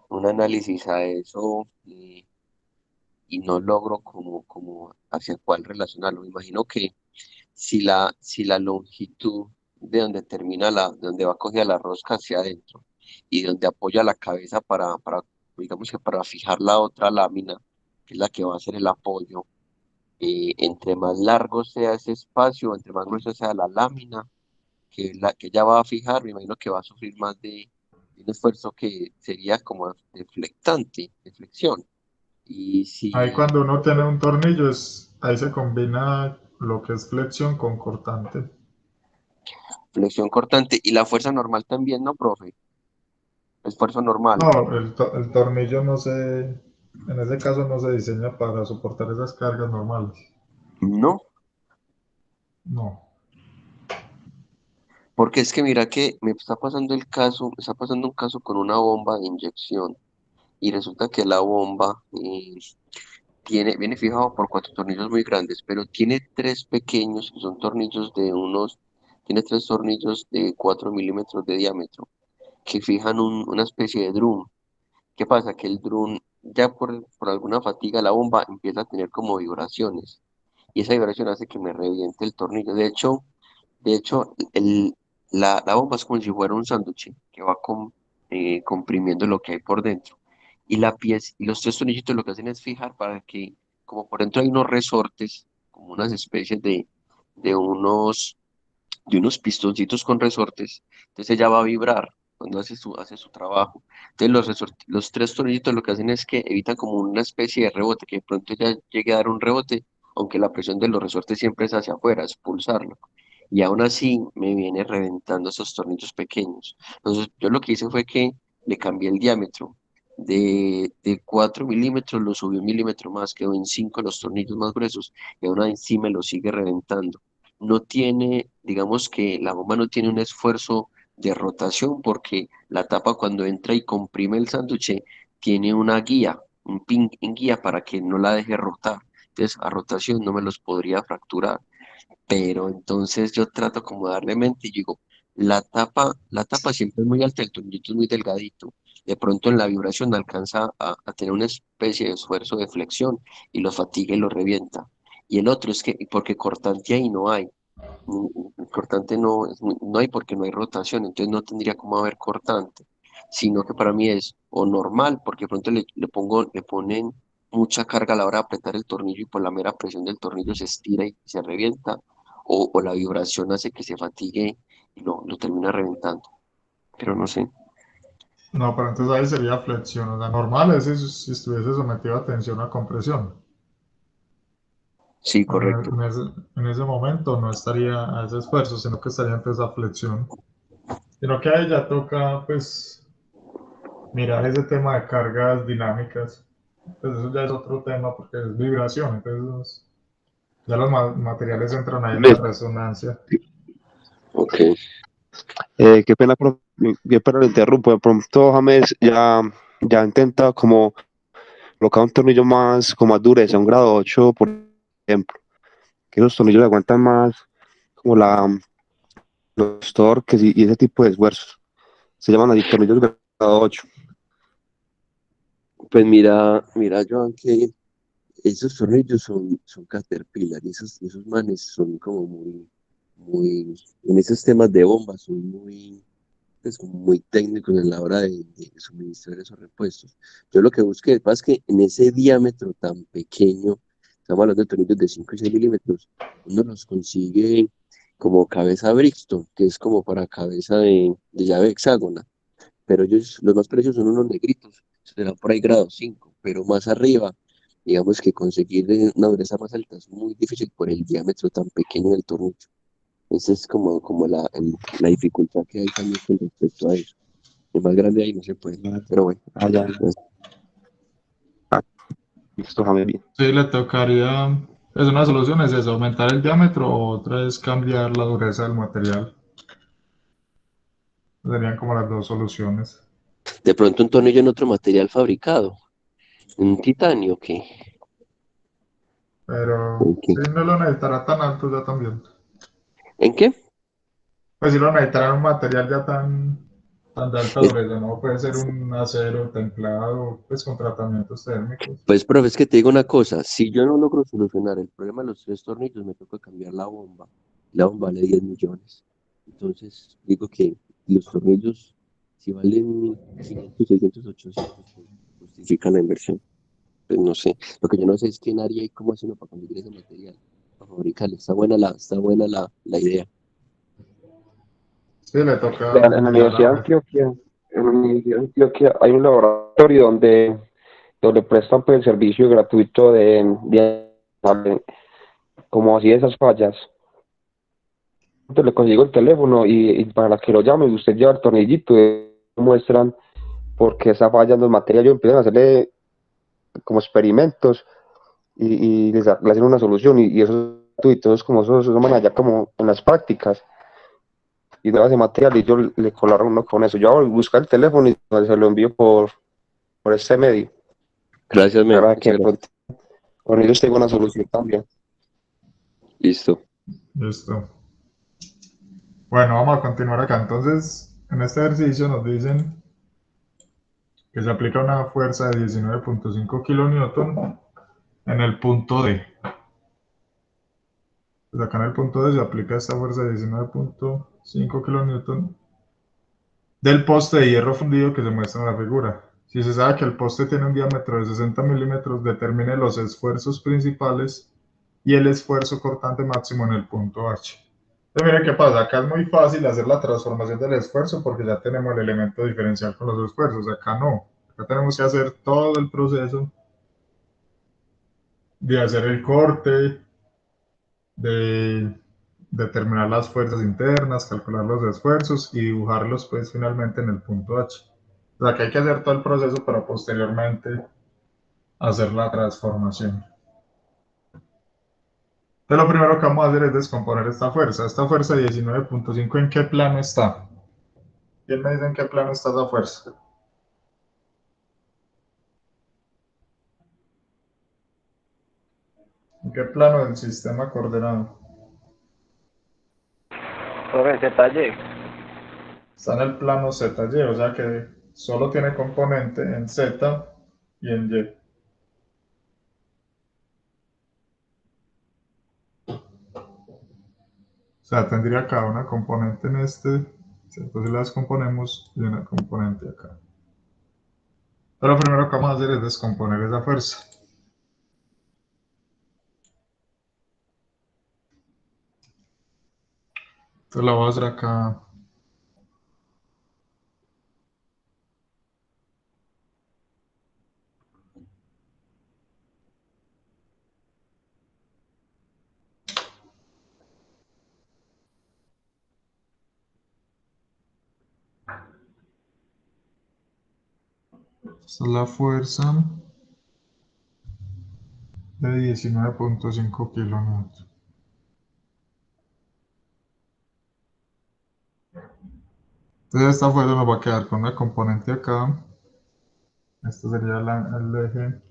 un análisis a eso y no logro como hacia cuál relacionarlo. Me imagino que si la longitud de donde de donde va cogida la rosca hacia adentro y donde apoya la cabeza digamos que para fijar la otra lámina, que es la que va a hacer el apoyo, entre más largo sea ese espacio, entre más gruesa sea la lámina que ya va a fijar, me imagino que va a sufrir más de un esfuerzo que sería como deflectante, de flexión. Y Ahí si cuando uno tiene un tornillo, ahí se combina lo que es flexión con cortante. flexión cortante y la fuerza normal también, ¿no, profe? Esfuerzo normal. No, el tornillo no en ese caso no se diseña para soportar esas cargas normales. No, No. porque es que mira que me está pasando un caso con una bomba de inyección y resulta que la bomba viene fijado por cuatro tornillos muy grandes, pero tiene tres pequeños que son tiene tres tornillos de 4 milímetros de diámetro que fijan una especie de drum. ¿Qué pasa? Que el drum ya por alguna fatiga la bomba empieza a tener como vibraciones y esa vibración hace que me reviente el tornillo. De hecho, la bomba es como si fuera un sándwich que va comprimiendo lo que hay por dentro. Y los tres tornillitos lo que hacen es fijar para que, como por dentro hay unos resortes, como unas especies de unos, de unos pistoncitos con resortes, entonces ella va a vibrar cuando hace su trabajo. Entonces los tres tornillitos lo que hacen es que evitan como una especie de rebote, que de pronto ya llegue a dar un rebote, aunque la presión de los resortes siempre es hacia afuera, es pulsarlo. Y aún así me viene reventando esos tornillos pequeños. Entonces yo lo que hice fue que le cambié el diámetro. De 4 milímetros lo subí 1 milímetro más, quedó en 5 los tornillos más gruesos y aún así me lo sigue reventando. No tiene, digamos que la bomba no tiene un esfuerzo de rotación porque la tapa cuando entra y comprime el sándwich tiene una guía, un pin en guía para que no la deje rotar. Entonces a rotación no me los podría fracturar, pero entonces yo trato como de darle mente y digo, la tapa siempre es muy alta, el tornillito es muy delgadito. De pronto en la vibración alcanza a tener una especie de esfuerzo de flexión y lo fatiga y lo revienta. Y el otro es que, porque cortante ahí no hay, cortante no hay porque no hay rotación, entonces no tendría como haber cortante, sino que para mí es o normal, porque de pronto le ponen mucha carga a la hora de apretar el tornillo y por la mera presión del tornillo se estira y se revienta, o la vibración hace que se fatigue y lo termina reventando, pero no sé. No, pero entonces ahí sería flexión. O sea, normal es si estuviese sometido a tensión o a compresión. Sí, Pero correcto. en ese momento no estaría a ese esfuerzo, sino que estaría entonces a flexión. Sino que ahí ya toca, pues, mirar ese tema de cargas dinámicas. Pues eso ya es otro tema porque es vibración. Entonces, ya los materiales entran ahí en la Ve, resonancia. ok. Qué pena, qué pena lo interrumpo. De pronto James ya intenta como colocar un tornillo más, con más dureza, un grado 8 por ejemplo, que esos tornillos aguantan más como los torques y ese tipo de esfuerzos. Se llaman así tornillos grado 8. Pues mira, Joan, que esos tornillos son Caterpillar y esos manes son como en esos temas de bombas son pues, como muy técnicos en la hora de suministrar esos repuestos. Yo lo que busqué es que en ese diámetro tan pequeño, estamos hablando de tornillos de 5 y 6 milímetros, uno los consigue como cabeza Brixton, que es como para cabeza de llave hexágona, pero ellos, los más precios son unos negritos, serán por ahí grado 5 pero más arriba, digamos que conseguir una dureza más alta es muy difícil por el diámetro tan pequeño del tornillo. Esa es como la dificultad que hay también con respecto a eso. El más grande ahí no se puede, pero bueno. Ah, ya. Ah, listo, James, bien. Sí, le tocaría, es una solución, es eso, aumentar el diámetro o otra es cambiar la dureza del material. Serían como las dos soluciones. De pronto un tornillo en otro material fabricado, un titanio, ¿qué? Pero ¿En qué? sí, no lo necesitará tan alto ya también. ¿En qué? Pues si lo necesitará un material ya tan de alta Es- dureza, ¿no? Puede ser un acero templado, pues con tratamientos térmicos. pues, profe, es que te digo una cosa, si yo no logro solucionar el problema de los tres tornillos, me toca cambiar la bomba. La bomba vale 10 millones. Entonces, digo que los tornillos, si valen 500, 600, 800, pues, justifican la inversión. Pues no sé. Lo que yo no sé es quién haría y cómo hace uno para conseguir ese material, para fabricarlo. Está buena la idea. Sí, le toca En la mirar a Universidad de ver. Antioquia, en la Universidad de Antioquia hay un laboratorio donde prestan pues, el servicio gratuito de como así esas fallas. Entonces le consigo el teléfono y para que lo llame, usted lleva el tornillito y muestran por qué está fallando el material. Yo empiezan a hacerle como experimentos y le hacen una solución y eso es gratuito. Entonces, como eso van allá como en las prácticas y no hace material y yo le colaron uno con eso. Yo voy a buscar el teléfono y se lo envío por este medio. Gracias, men. Para que Muchas de gracias. pronto con ellos tengo una solución también. Listo. Listo. Bueno, vamos a continuar acá. Entonces, en este ejercicio nos dicen que se aplica una fuerza de 19.5 kilonewton en el punto D. Pues acá en el punto D se aplica esta fuerza de 19.5 kilonewton del poste de hierro fundido que se muestra en la figura. Si se sabe que el poste tiene un diámetro de 60 milímetros, determine los esfuerzos principales y el esfuerzo cortante máximo en el punto H. Entonces, miren qué pasa, acá es muy fácil hacer la transformación del esfuerzo porque ya tenemos el elemento diferencial con los esfuerzos, acá no. Acá tenemos que hacer todo el proceso de hacer el corte, de determinar las fuerzas internas, calcular los esfuerzos y dibujarlos pues finalmente en el punto H. O sea que hay que hacer todo el proceso para posteriormente hacer la transformación. Entonces lo primero que vamos a hacer es descomponer esta fuerza. Esta fuerza de 19.5, ¿en qué plano está? ¿Quién me dice en qué plano está esa fuerza? ¿En qué plano del sistema coordenado? Profe, detalle. Está en el plano ZY, o sea que solo tiene componente en Z y en Y. O sea, tendría acá una componente en este, ¿cierto? Si la descomponemos y una componente acá. Pero lo primero que vamos a hacer es descomponer esa fuerza. Entonces la voy a hacer acá. Esta es la fuerza de 19.5 kilonewton. Entonces de esta forma nos va a quedar con una componente acá. Este sería el eje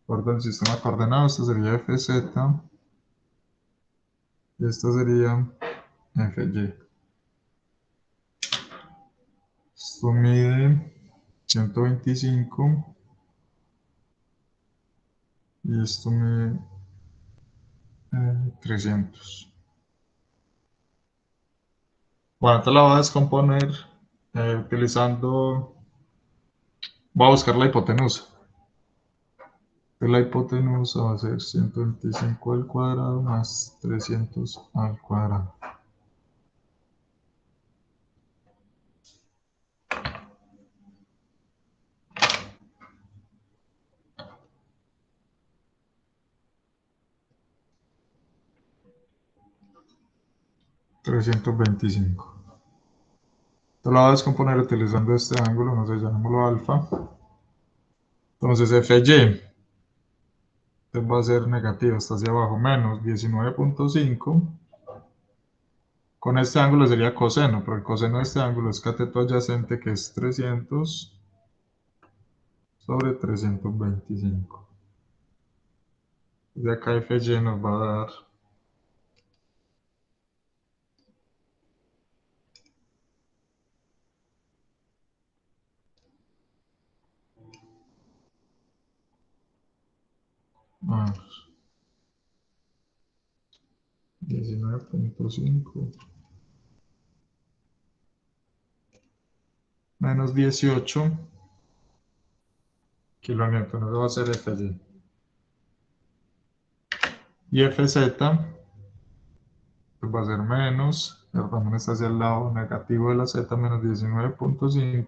por del sistema coordenado. Este sería FZ. Y esto sería FY. Esto mide 125 y esto mide 300. Bueno, entonces la voy a descomponer utilizando, voy a buscar la hipotenusa. Entonces la hipotenusa va a ser 125 al cuadrado más 300 al cuadrado. $325. Entonces la voy a descomponer utilizando este ángulo, no sé, llamémoslo alfa. Entonces FY, entonces va a ser negativo hasta hacia abajo, menos 19.5. Con este ángulo sería coseno, pero el coseno de este ángulo es cateto adyacente, que es 300 sobre 325. De acá FY nos va a dar ah, 19.5 menos 18 kilonewton, eso va a ser FY. Y FZ pues va a ser menos, pero también está hacia el lado negativo de la Z, menos 19.5.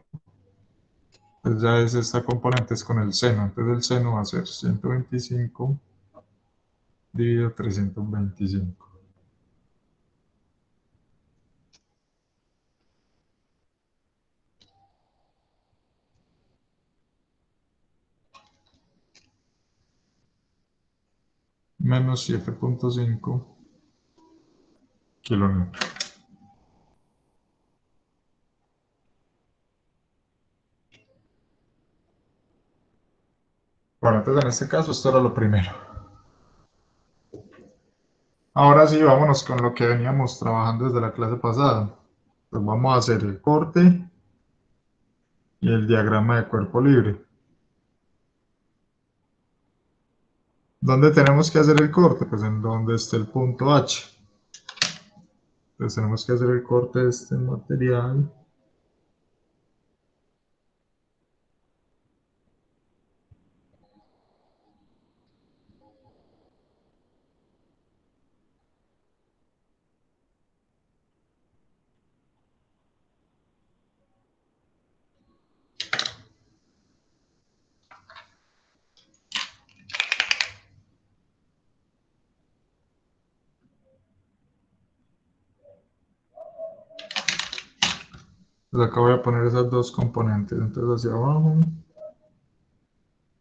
Pues ya es esta componente es con el seno, entonces el seno va a ser 125 dividido 325. Menos 7.5 kilonewton. Bueno, entonces en este caso esto era lo primero. Ahora sí, vámonos con lo que veníamos trabajando desde la clase pasada. Pues vamos a hacer el corte y el diagrama de cuerpo libre. ¿Dónde tenemos que hacer el corte? Pues en donde esté el punto H. Entonces tenemos que hacer el corte de este material. Pues acá voy a poner esas dos componentes. Entonces hacia abajo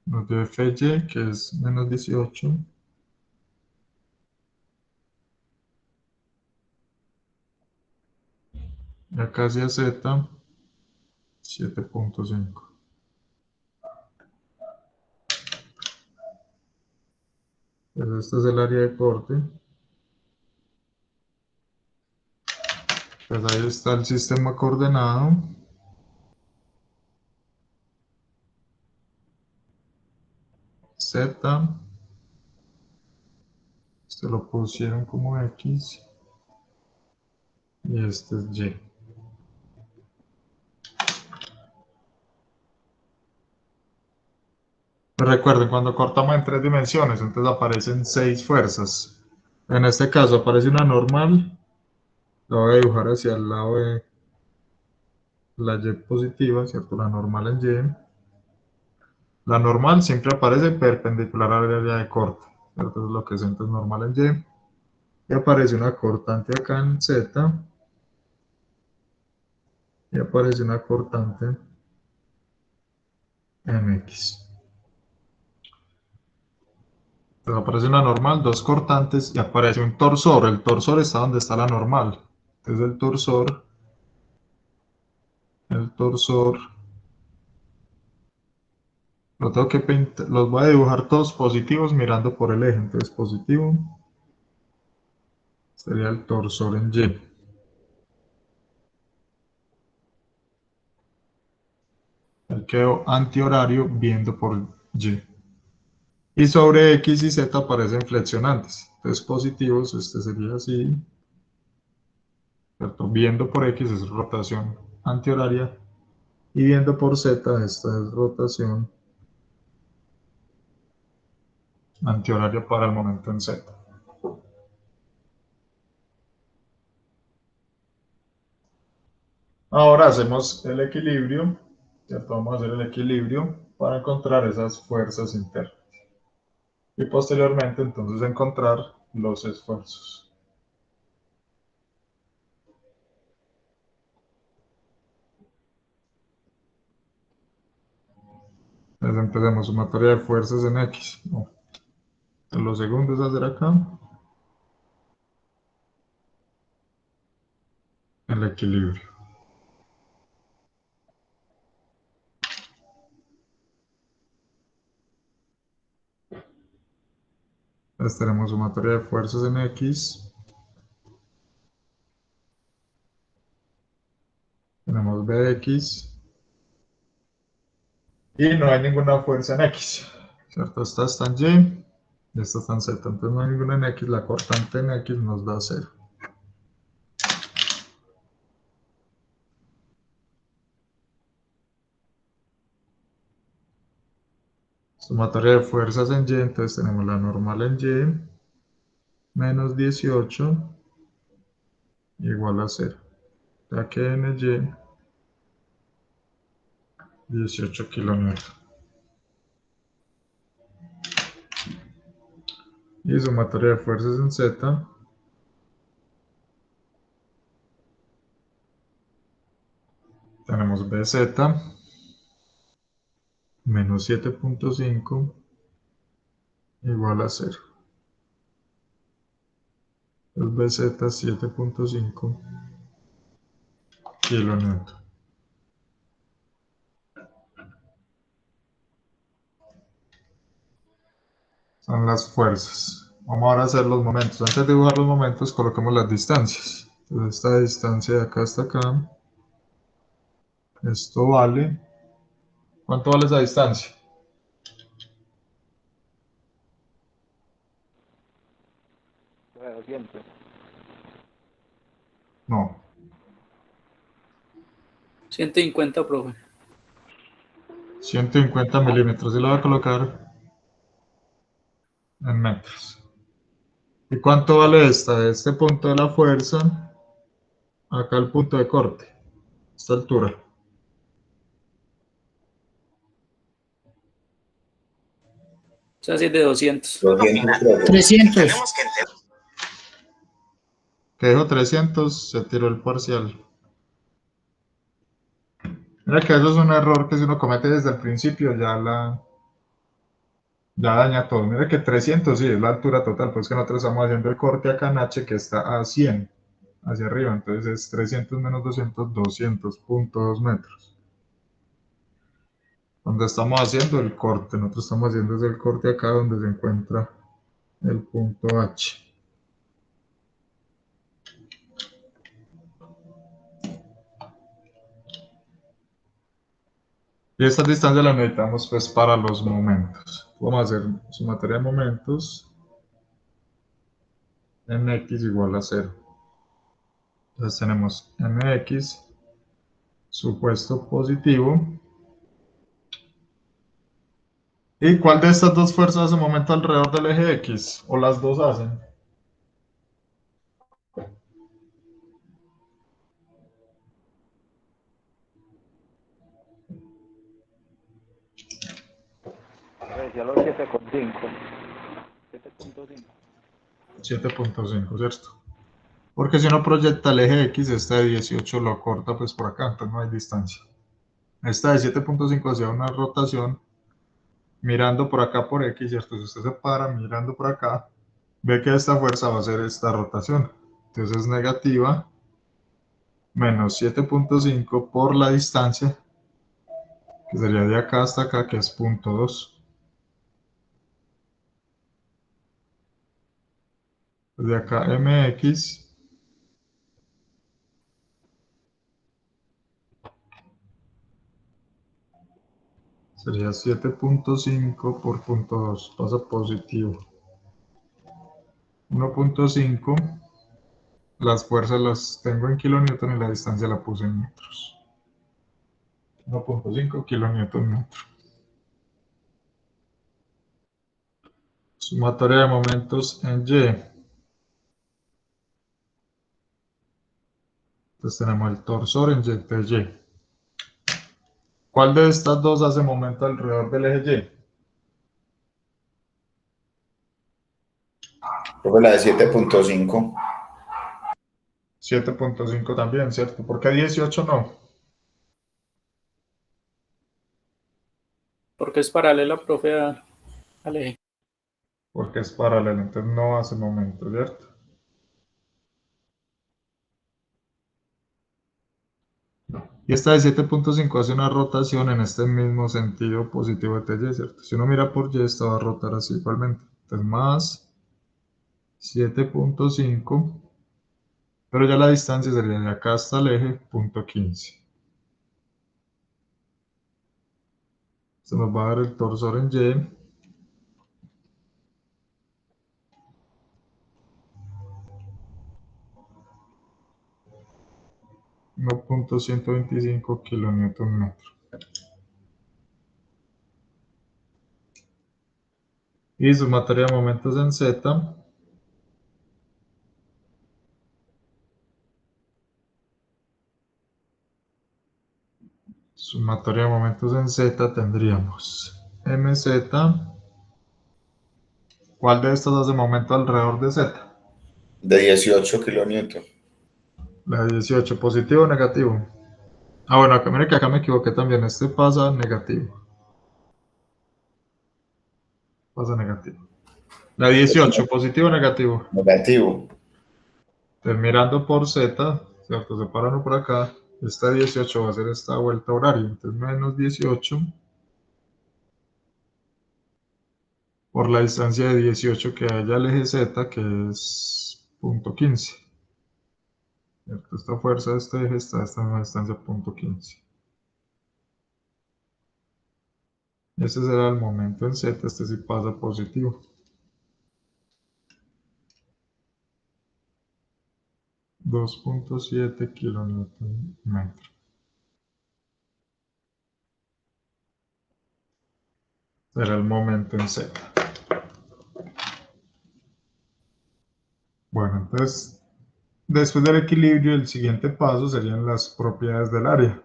nos dio FY, que es menos 18. Y acá hacia Z, 7.5. Pues este es el área de corte. Pues ahí está el sistema coordenado. Z, se lo pusieron como X y este es Y. Recuerden, cuando cortamos en 3 dimensiones, entonces aparecen 6 fuerzas. En este caso aparece una normal, la voy a dibujar hacia el lado de la Y positiva, ¿cierto? La normal en Y. La normal siempre aparece perpendicular al área de corte, ¿cierto? Es lo que es entonces normal en Y. Y aparece una cortante acá en Z. Y aparece una cortante en X. Entonces aparece una normal, dos cortantes y aparece un torsor. El torsor está donde está la normal. Entonces el torsor, lo tengo que pintar, los voy a dibujar todos positivos mirando por el eje. Entonces positivo sería el torsor en Y. El quedó antihorario viendo por Y. Y sobre X y Z aparecen flexionantes. Entonces positivos, este sería así, ¿cierto? Viendo por X es rotación antihoraria y viendo por Z, esta es rotación antihoraria para el momento en Z. Ahora hacemos el equilibrio, ¿cierto? Vamos a hacer el equilibrio para encontrar esas fuerzas internas. Y posteriormente entonces encontrar los esfuerzos. Entonces empecemos sumatoria de fuerzas en X. No. Lo segundo es hacer acá el equilibrio. Entonces tenemos sumatoria de fuerzas en X. Tenemos Bx. Y no hay ninguna fuerza en X. ¿Cierto? Esta está en Y y esta está en Z. Entonces no hay ninguna en X. La cortante en X nos da 0. Sumatoria de fuerzas en Y. Entonces tenemos la normal en Y. Menos 18 igual a 0. Ya que en Y 18 kilonewtons. Y sumatoria de fuerzas en Z. Tenemos BZ menos 7.5 igual a 0. Entonces BZ 7.5 kilonewtons. Son las fuerzas. Vamos ahora a hacer los momentos. Antes de dibujar los momentos, coloquemos las distancias. Entonces esta distancia de acá hasta acá. Esto vale. ¿Cuánto vale esa distancia? No. 150, profe. 150 milímetros. Y lo voy a colocar en metros. ¿Y cuánto vale esta? De este punto de la fuerza acá el punto de corte. Esta altura. O sea, si es de 200. 300. Que dijo 300, se tiró el parcial. Mira que eso es un error que si uno comete desde el principio ya daña todo. Mira que 300 sí es la altura total, pues que nosotros estamos haciendo el corte acá en H que está a 100 hacia arriba, entonces es 300 menos 200, 200.2 metros. Donde estamos haciendo el corte, nosotros estamos haciendo el corte acá donde se encuentra el punto H. Y esta distancia la necesitamos pues para los momentos. Vamos a hacer sumatoria de momentos en X igual a 0. Entonces tenemos mx supuesto positivo. ¿Y cuál de estas dos fuerzas hace momento alrededor del eje X? ¿O las dos hacen? Decía los 7,5. 7.5. 7.5, ¿cierto? Porque si uno proyecta el eje X, este de 18 lo corta pues por acá, entonces no hay distancia. Esta de 7.5 hacía una rotación mirando por acá por X, ¿cierto? Si usted se para mirando por acá, ve que esta fuerza va a ser esta rotación. Entonces es negativa menos 7.5 por la distancia, que sería de acá hasta acá, que es 0.2. De acá mx sería 7.5 por 0.2, pasa positivo. 1.5, las fuerzas las tengo en kilonewton y la distancia la puse en metros. 1.5 kilonewton metro. Sumatoria de momentos en Y. Entonces tenemos el torsor en Y de Y. ¿Cuál de estas dos hace momento alrededor del eje Y? Creo que la de 7.5. 7.5 también, ¿cierto? ¿Por qué 18 no? Porque es paralela, profe, al eje. Porque es paralelo, entonces no hace momento, ¿cierto? Y esta de 7.5 hace una rotación en este mismo sentido positivo de TY, ¿cierto? Si uno mira por Y, esta va a rotar así igualmente. Entonces más 7.5, pero ya la distancia sería de acá hasta el eje, punto 15. Se nos va a dar el torsor en Y. .125 kilonewton metro. Y sumatoria de momentos en Z. Sumatoria de momentos en Z tendríamos mz. ¿Cuál de estos hace momento alrededor de Z? De 18 kilonewton. La de 18, positivo o negativo. Ah, bueno, acá mire que acá me equivoqué también. Este pasa negativo. Pasa negativo. La 18, positivo o negativo. Negativo. Entonces, mirando por Z, ¿cierto? Separando por acá. Esta 18 va a ser esta vuelta horaria. Entonces, menos 18 por la distancia de 18 que haya al eje Z, que es punto 15. ¿Cierto? Esta fuerza de este eje está a esta misma distancia, punto 15. Ese será el momento en Z, este sí pasa positivo. 2.7 kilonewton metro. Será el momento en Z. Bueno, entonces, después del equilibrio, el siguiente paso serían las propiedades del área.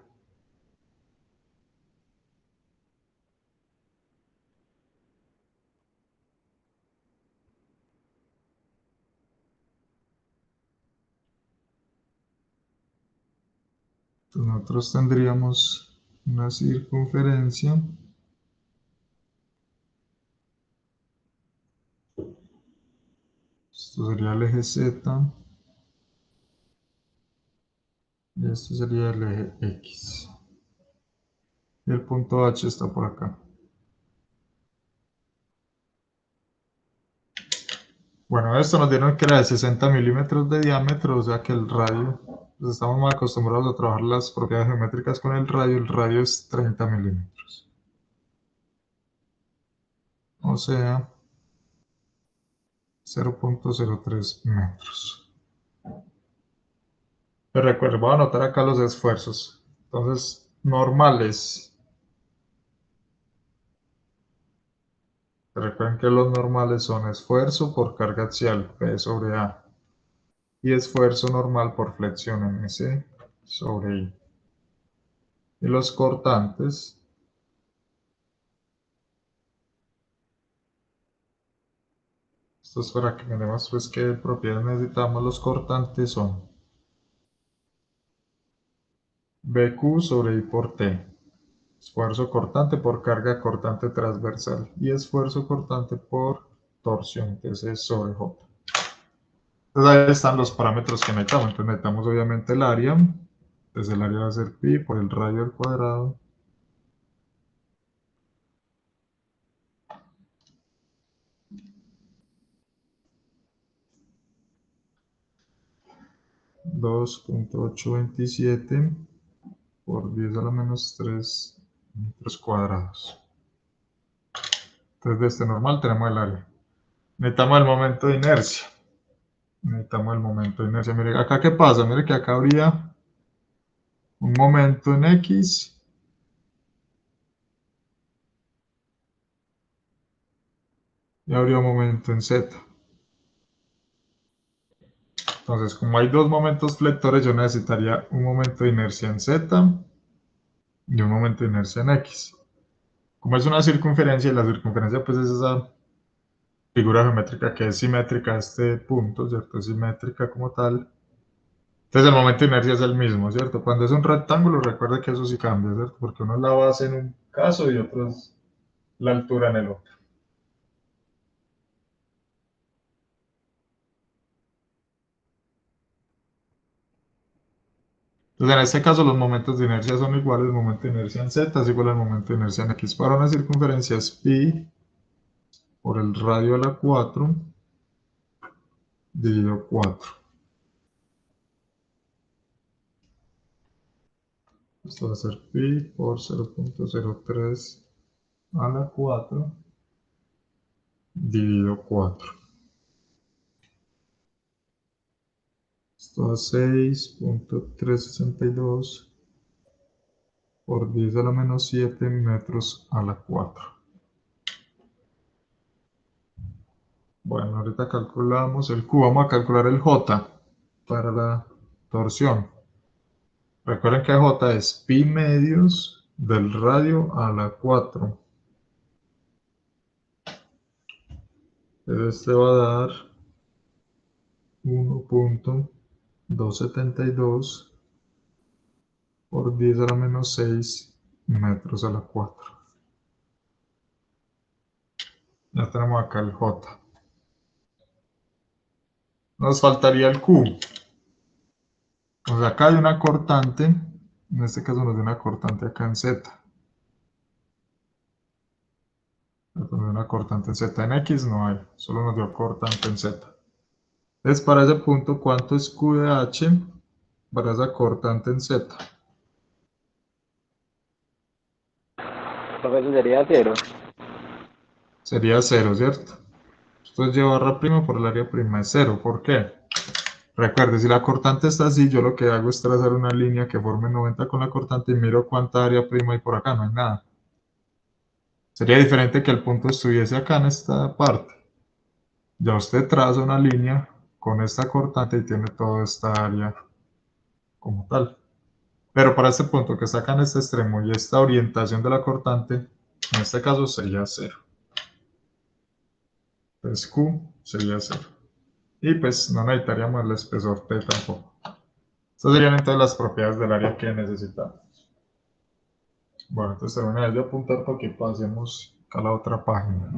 Entonces, nosotros tendríamos una circunferencia esto sería el eje Z y esto sería el eje X. Y el punto H está por acá. Bueno, esto nos dieron que era de 60 milímetros de diámetro, o sea que el radio, pues estamos más acostumbrados a trabajar las propiedades geométricas con el radio es 30 milímetros. O sea, 0.03 metros. Pero recuerden, voy a anotar acá los esfuerzos. Entonces, normales. Recuerden que los normales son esfuerzo por carga axial, P sobre A, y esfuerzo normal por flexión, MC sobre I. Y los cortantes, esto es para que miremos pues qué propiedades necesitamos. Los cortantes son BQ sobre I por T, esfuerzo cortante por carga cortante transversal, y esfuerzo cortante por torsión, TC sobre J. Entonces ahí están los parámetros que necesitamos. Entonces necesitamos obviamente el área, Entonces el área va a ser pi por el radio al cuadrado. (2.827 por 10⁻³ metros cuadrados). Entonces de este normal tenemos el área. Necesitamos el momento de inercia. Mire, acá qué pasa. Mire que acá habría un momento en X y habría un momento en Z. Entonces, como hay dos momentos flectores, yo necesitaría un momento de inercia en Z y un momento de inercia en X. Como es una circunferencia, y la circunferencia pues es esa figura geométrica que es simétrica a este punto, ¿cierto? Es simétrica como tal. Entonces el momento de inercia es el mismo, ¿cierto? Cuando es un rectángulo, recuerde que eso sí cambia, ¿cierto? Porque uno es la base en un caso y otro es la altura en el otro. Entonces en este caso los momentos de inercia son iguales, el momento de inercia en Z es igual al momento de inercia en X. Para una circunferencia es pi por el radio a la 4 dividido 4. Esto va a ser pi por 0.03 a la 4 dividido 4. Esto da 6.362 por 10⁻⁷ metros a la 4. Bueno, ahorita calculamos el Q. Vamos a calcular el J para la torsión. Recuerden que J es pi medios del radio a la 4. Este va a dar 1.272 por 10⁻⁶ metros a la 4. Ya tenemos acá el J. Nos faltaría el Q. O sea, acá hay una cortante, en este caso nos dio una cortante acá en Z. Nos dio una cortante en Z, en X no hay, solo nos dio cortante en Z. Entonces, para ese punto, ¿cuánto es Q de H para esa cortante en Z? Entonces sería 0. Sería 0, ¿cierto? Esto es y barra prima por el área prima es 0. ¿Por qué? Recuerde, si la cortante está así, yo lo que hago es trazar una línea que forme 90 con la cortante y miro cuánta área prima hay por acá, no hay nada. Sería diferente que el punto estuviese acá en esta parte. Ya usted traza una línea con esta cortante y tiene toda esta área como tal. Pero para este punto que está acá en este extremo y esta orientación de la cortante, en este caso sería 0. Entonces Q sería 0. Y pues no necesitaríamos el espesor T tampoco. Estas serían entonces las propiedades del área que necesitamos. Bueno, entonces termina de apuntar para que pasemos a la otra página.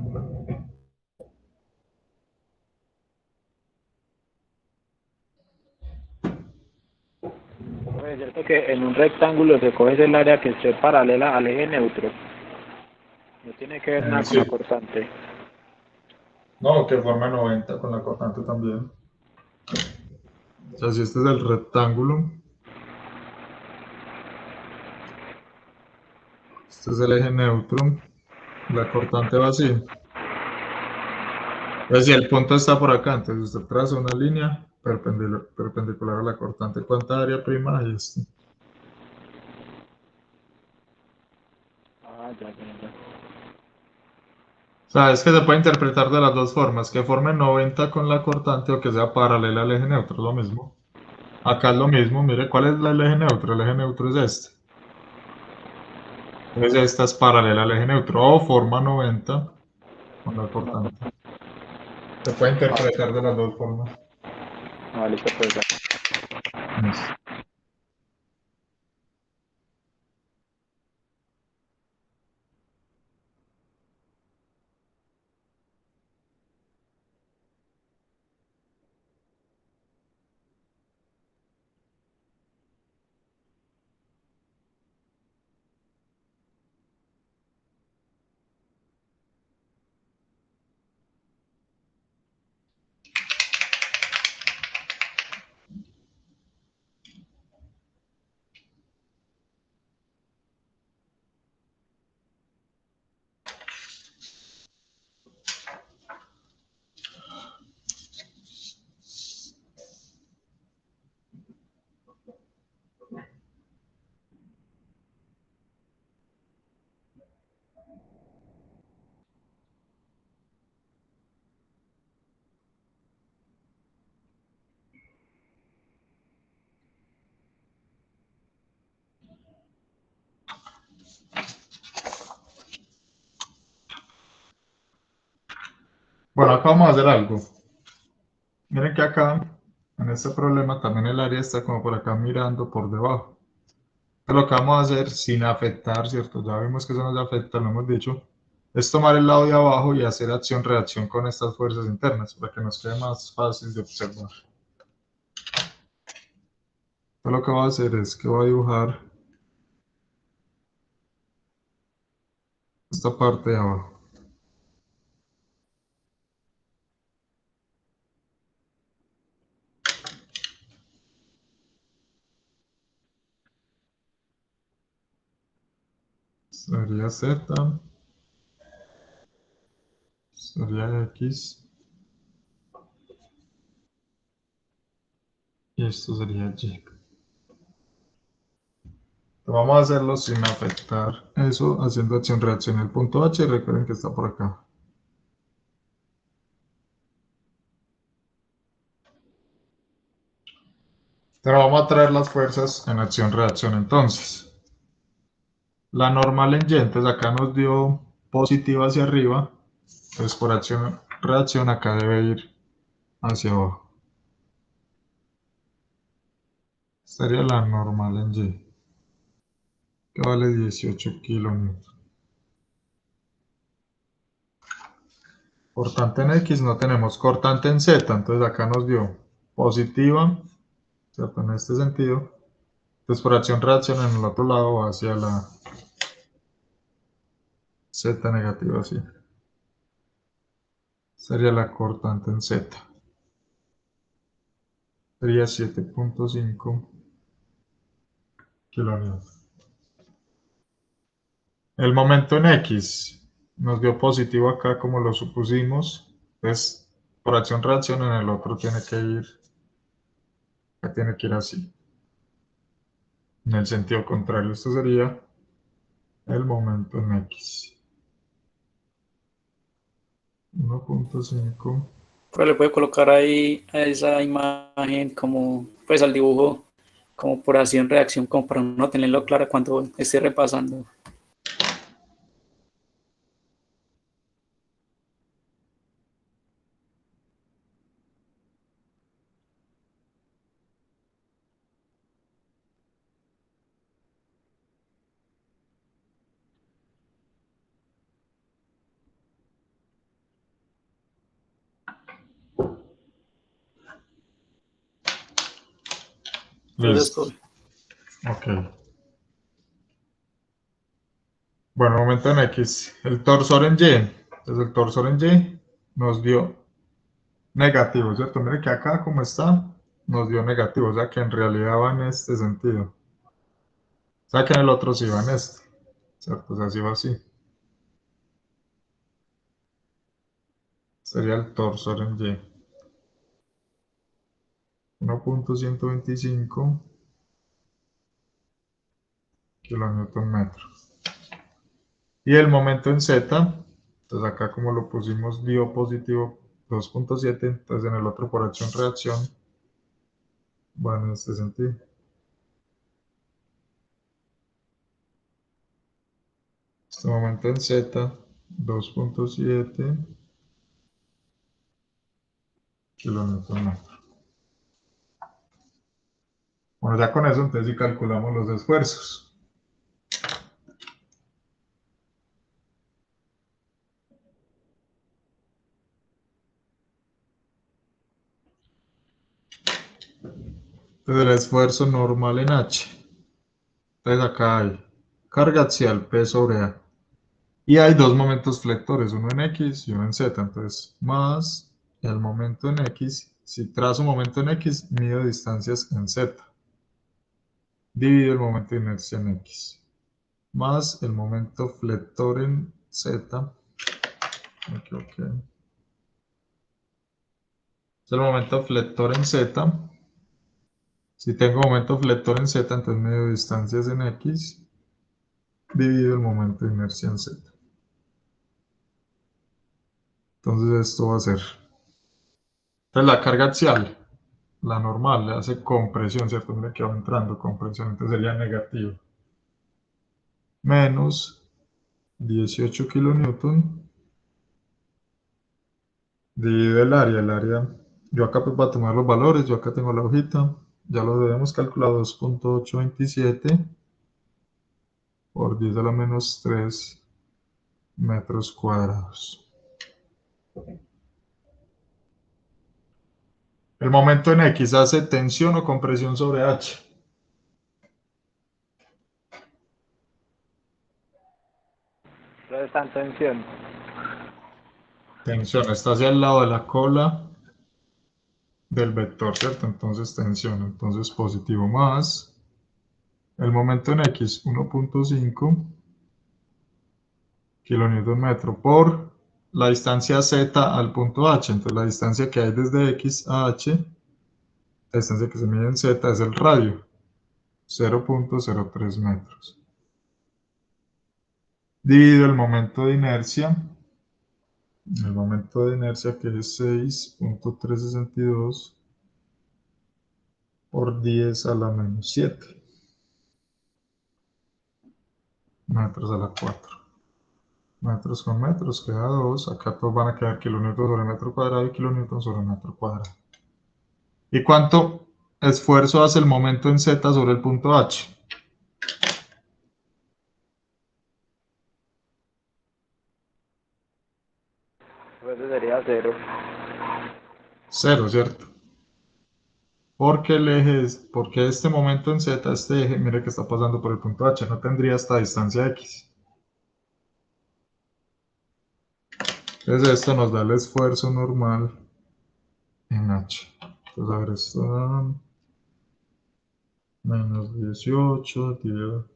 Es cierto que en un rectángulo se coge el área que esté paralela al eje neutro. No tiene que ver nada con Sí. la cortante. No, que forma 90 con la cortante también. O sea, si este es el rectángulo, este es el eje neutro, la cortante va así. Entonces, si el punto está por acá, entonces usted traza una línea perpendicular a la cortante. ¿Cuánta área prima hay esto? Ah, ya. O sea, es que se puede interpretar de las dos formas, que forme 90 con la cortante o que sea paralela al eje neutro, es lo mismo. Acá es lo mismo, mire, ¿cuál es el eje neutro? El eje neutro es este. Entonces esta es paralela al eje neutro o forma 90 con la cortante. Se puede interpretar de las dos formas. Ah, listo, pues. Listo. Bueno, acá vamos a hacer algo. Miren que acá, en este problema, también el área está como por acá mirando por debajo. Entonces, lo que vamos a hacer sin afectar, ¿cierto? Ya vimos que eso nos afecta, lo hemos dicho, es tomar el lado de abajo y hacer acción-reacción con estas fuerzas internas para que nos quede más fácil de observar. Entonces, lo que voy a hacer es que voy a dibujar esta parte de abajo. Sería Z, sería X, y esto sería Y. Vamos a hacerlo sin afectar eso, haciendo acción-reacción. El punto H, recuerden que está por acá. Pero vamos a traer las fuerzas en acción-reacción entonces. La normal en Y, entonces acá nos dio positiva hacia arriba. Entonces por acción-reacción acá debe ir hacia abajo. Sería la normal en Y, que vale 18 kilonewtons. Cortante en X no tenemos. Cortante en Z, entonces acá nos dio positiva, ¿cierto? En este sentido. Entonces por acción-reacción en el otro lado va hacia la Z negativa, así. Sería la cortante en Z. Sería 7.5 kilonewtons. El momento en X nos dio positivo acá como lo supusimos. Entonces por acción-reacción en el otro tiene que ir así. En el sentido contrario, esto sería el momento en X. 1.5. Pero le puede colocar ahí a esa imagen como, pues al dibujo, como por acción-reacción, como para no tenerlo claro cuando esté repasando. Listo. Ok. Bueno, momento en X. El torsor en Y. Entonces el torsor en Y nos dio negativo, ¿cierto? Mire que acá como está, nos dio negativo. O sea que en realidad va en este sentido. O sea que en el otro sí va en este. ¿Cierto? O sea, sí va así. Sería el torsor en Y. 1.125 kilonewton metro. Y el momento en Z, entonces acá como lo pusimos dio positivo 2.7, entonces en el otro por acción-reacción va en este sentido. Este momento en Z, 2.7 kilonewton metro. Bueno, ya con eso entonces sí calculamos los esfuerzos. Entonces el esfuerzo normal en H. Entonces acá hay carga axial P sobre A. Y hay dos momentos flectores, uno en X y uno en Z. Entonces, más el momento en X, si trazo momento en X, mido distancias en Z. Divido el momento de inercia en X. Más el momento flector en Z. Me equivoqué. Es el momento flector en Z. Si tengo momento flector en Z, entonces mido distancias en X. Divido el momento de inercia en Z. Entonces esto va a ser. Entonces la carga axial, la normal, le hace compresión, ¿cierto? Mira que va entrando compresión, entonces sería negativo. Menos 18 kilonewton Divide el área, yo acá pues voy a tomar los valores, yo acá tengo la hojita, ya lo debemos calcular 2.827 por 10 a la menos 3 metros cuadrados. El momento en X hace tensión o compresión sobre H. Entonces está en tensión. Tensión está hacia el lado de la cola del vector, ¿cierto? Entonces tensión, entonces positivo más el momento en X, 1.5 kilonewton metro por la distancia Z al punto H. Entonces la distancia que hay desde X a H, la distancia que se mide en Z es el radio, 0.03 metros. Divido el momento de inercia que es 6.362 por 10 a la menos 7 metros a la 4. Metros con metros queda 2. Acá todos van a quedar kilonewton sobre metro cuadrado y kilonewton sobre metro cuadrado. ¿Y cuánto esfuerzo hace el momento en Z sobre el punto H? Pues sería 0. 0, ¿cierto? Porque porque este momento en Z, este eje, mire que está pasando por el punto H, no tendría esta distancia X. Entonces esto nos da el esfuerzo normal en H. Entonces a ver, esto da menos 18, dividido.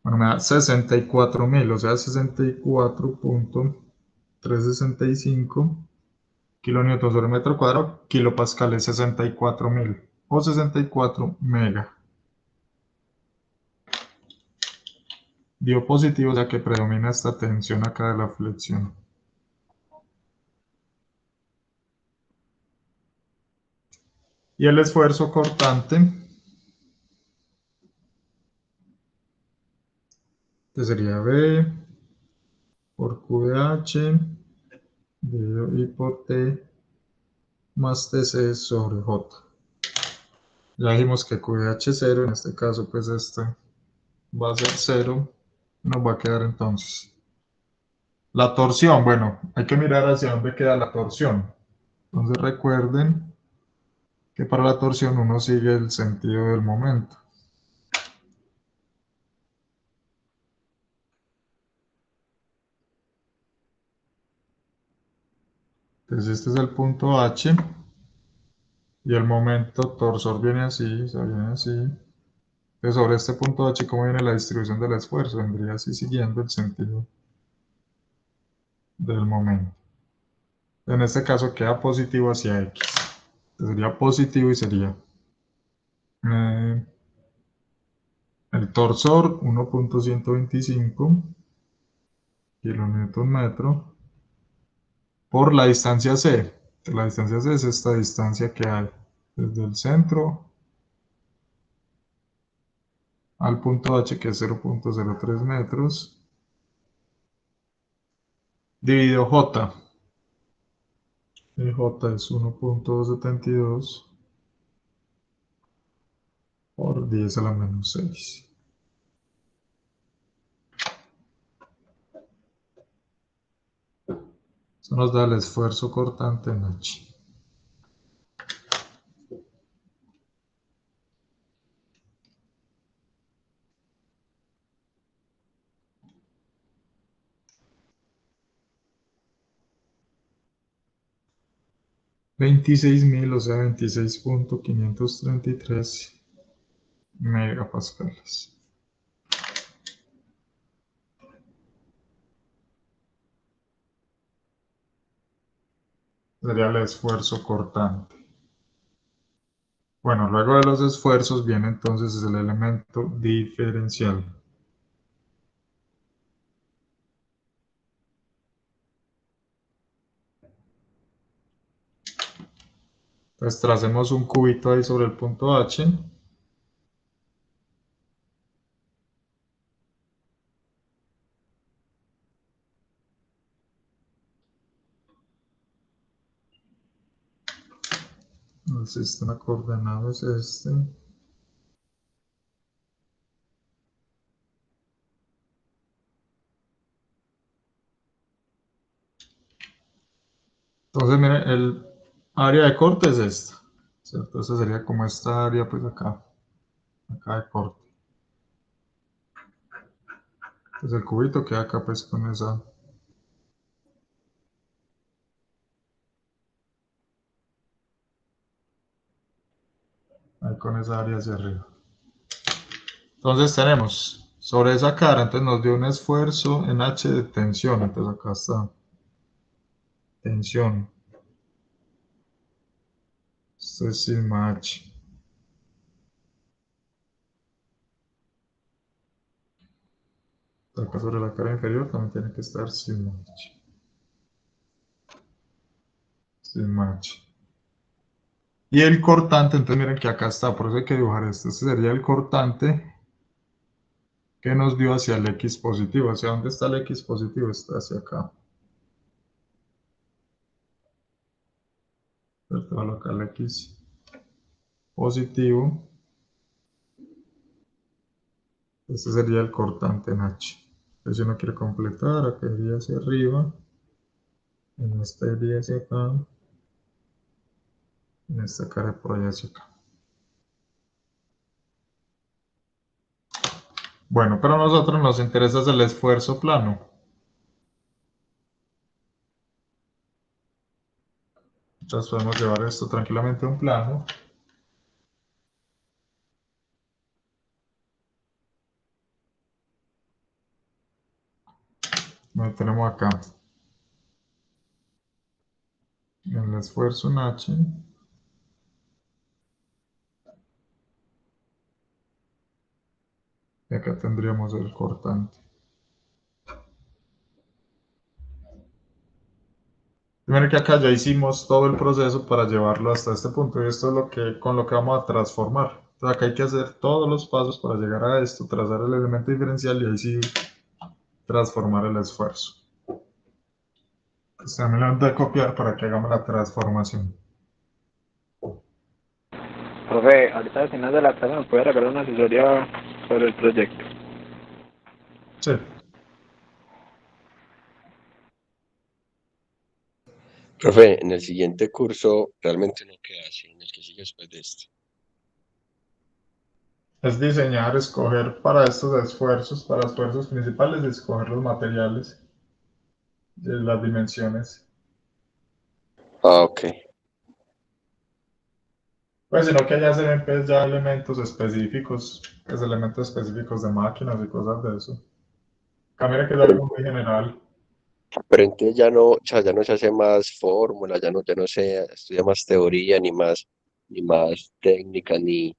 Bueno, me da 64.000, o sea, 64.365 kilonewton sobre metro cuadrado, kilopascales 64.000 o 64 mega. Dio positivo, ya que predomina esta tensión acá de la flexión. Y el esfuerzo cortante, que sería B por Q de H, dividido I por T, más TC sobre J. Ya dijimos que Q de H es 0, en este caso pues este va a ser 0, nos va a quedar entonces. La torsión, bueno, hay que mirar hacia dónde queda la torsión. Entonces recuerden que para la torsión uno sigue el sentido del momento. Entonces este es el punto H y el momento torsor viene así, se viene así. Entonces sobre este punto H, ¿cómo viene la distribución del esfuerzo? Vendría así siguiendo el sentido del momento. En este caso queda positivo hacia X. Entonces sería positivo y sería el torsor 1.125 kilonewton metro por la distancia C. La distancia C es esta distancia que hay desde el centro al punto H, que es 0.03 metros, dividido J. Y J es 1.272 por 10 a la menos 6. Eso nos da el esfuerzo cortante en H. $26.000, o sea, 26.533 megapascales. Sería el esfuerzo cortante Bueno, luego de los esfuerzos viene entonces el elemento diferencial. Entonces tracemos un cubito ahí sobre el punto H. El sistema coordenado es este. Entonces, miren, el área de corte es esta, ¿cierto? Esa sería como esta área, pues acá de corte. Entonces el cubito queda acá, pues con esa. Ahí con esa área hacia arriba. Entonces tenemos sobre esa cara, entonces nos dio un esfuerzo en H de tensión, entonces acá está. Tensión. Esto es sigma H. Acá sobre la cara inferior también tiene que estar sigma H. Sigma H. Y el cortante, entonces miren que acá está, por eso hay que dibujar esto. Este sería el cortante que nos dio hacia el X positivo. ¿Hacia dónde está el X positivo? Está hacia acá. ¿Cierto? Acá el X positivo. Este sería el cortante en H. Entonces si uno quiere completar, acá iría hacia arriba. En esta iría hacia acá. En esta cara por allá hacia acá. Bueno, pero a nosotros nos interesa es el esfuerzo plano. Entonces podemos llevar esto tranquilamente a un plano. Lo tenemos acá. El esfuerzo en H. Y acá tendríamos el cortante. Miren que acá ya hicimos todo el proceso para llevarlo hasta este punto y esto es con lo que vamos a transformar. Entonces acá hay que hacer todos los pasos para llegar a esto, trazar el elemento diferencial y ahí sí transformar el esfuerzo. Entonces también lo voy a copiar para que hagamos la transformación. Profe, ahorita al final de la clase me puede regalar una asesoría sobre el proyecto. Sí. Profe, en el siguiente curso realmente no queda así, en el que sigue después de este. Es diseñar, escoger para estos esfuerzos, para esfuerzos principales, escoger los materiales, las dimensiones. Ah, ok. Pues sino que ya se ven pues, ya elementos específicos, pues elementos específicos de máquinas y cosas de eso. Camina que es algo muy general. Pero entonces ya no, o sea, ya no se hace más fórmula, ya no se estudia más teoría, ni más técnica, ni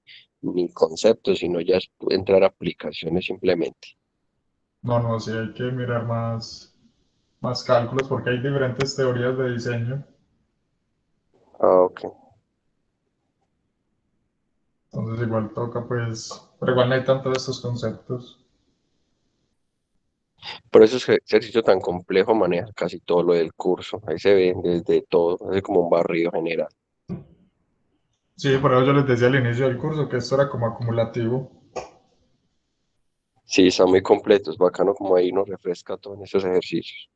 conceptos, sino ya es entrar a aplicaciones simplemente. No, no, sí hay que mirar más cálculos porque hay diferentes teorías de diseño. Ah, ok. Entonces igual toca pues, pero igual no hay tantos de estos conceptos. Por eso ese ejercicio tan complejo maneja casi todo lo del curso. Ahí se ve desde todo, hace como un barrido general. Sí, por eso yo les decía al inicio del curso que esto era como acumulativo. Sí, está muy completo, es bacano como ahí nos refresca todo en esos ejercicios.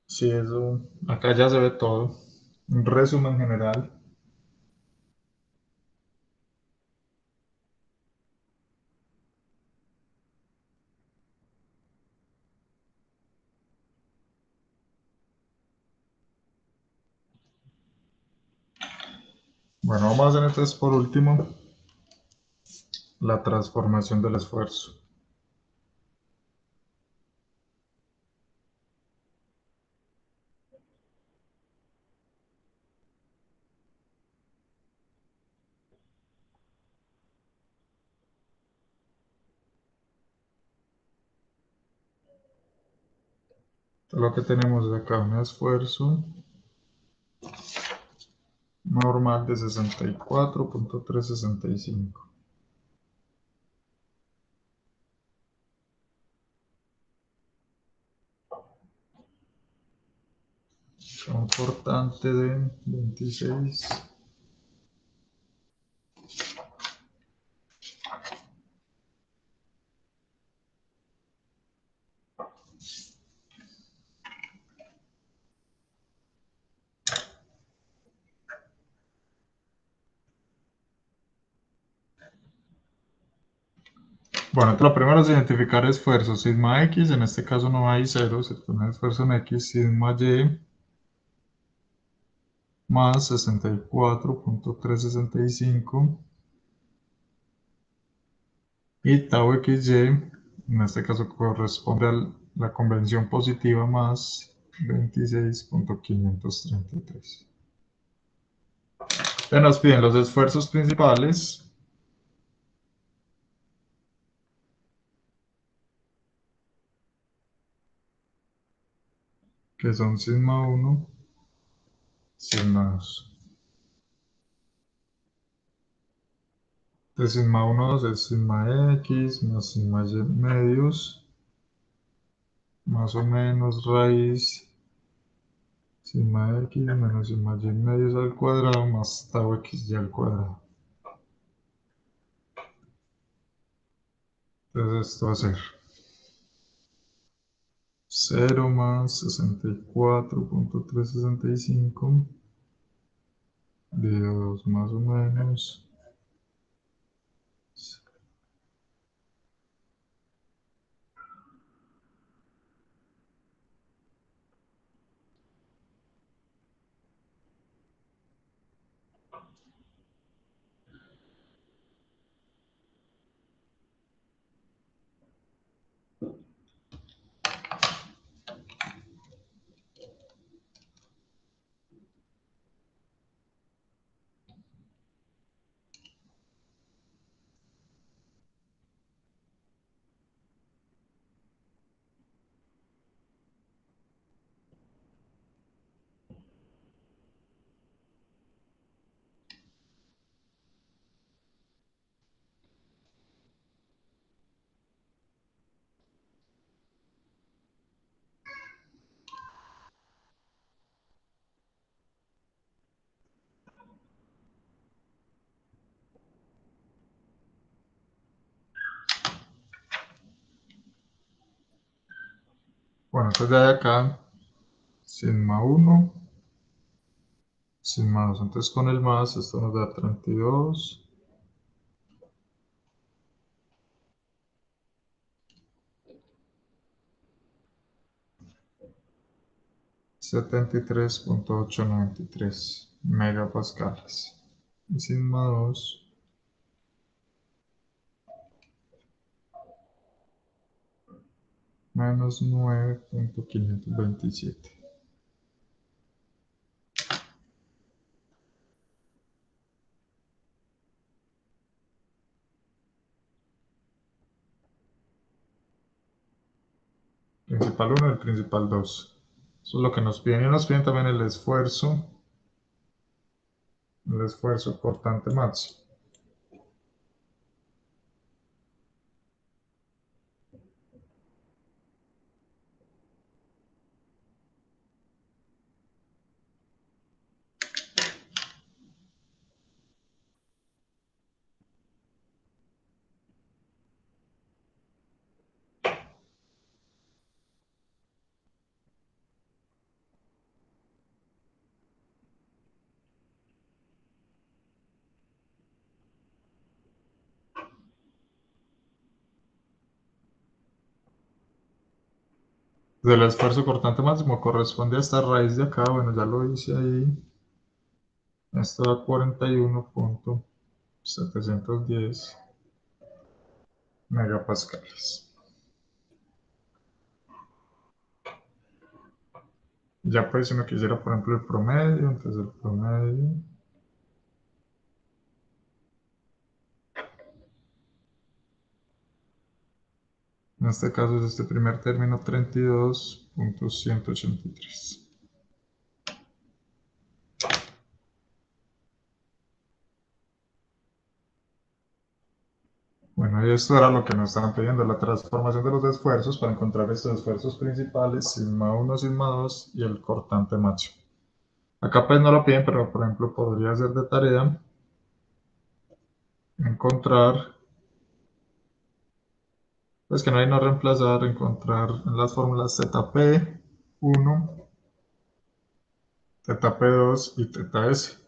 Sí, eso, acá ya se ve todo. Un resumen general. Bueno, vamos a hacer entonces por último la transformación del esfuerzo. Lo que tenemos es acá un esfuerzo normal de 64.365. Importante de 26. Bueno, lo primero es identificar esfuerzo. Sigma X, en este caso no hay cero, se pone esfuerzo en X, sigma Y más 64.365 y tau XY, en este caso corresponde a la convención positiva más 26.533. Ya nos piden los esfuerzos principales. Que son sigma 1, sigma 2. De sigma 1 es sigma X más sigma Y medios, más o menos raíz sigma X menos sigma Y medios al cuadrado más tau XY al cuadrado. Entonces esto va a ser 0 más 64.365 dividido 2 más o menos. Bueno, entonces de acá sigma 1, sigma 2. Entonces con el más esto nos da 32. 73.893 megapascales. Y sigma 2 menos 9.527. Principal 1 y el principal 2. Eso es lo que nos piden. Y nos piden también el esfuerzo cortante máximo. Del esfuerzo cortante máximo corresponde a esta raíz de acá. Bueno, ya lo hice ahí. Esto da 41.710 megapascales. Ya pues si uno quisiera, por ejemplo, el promedio, entonces el promedio En este caso es este primer término 32.183. Bueno, y esto era lo que nos estaban pidiendo, la transformación de los esfuerzos para encontrar estos esfuerzos principales, sigma 1, sigma 2 y el cortante máximo. Acá pues no lo piden, pero por ejemplo podría ser de tarea encontrar, pues que no hay no reemplazar, encontrar en las fórmulas ZP1, ZP2 y ZS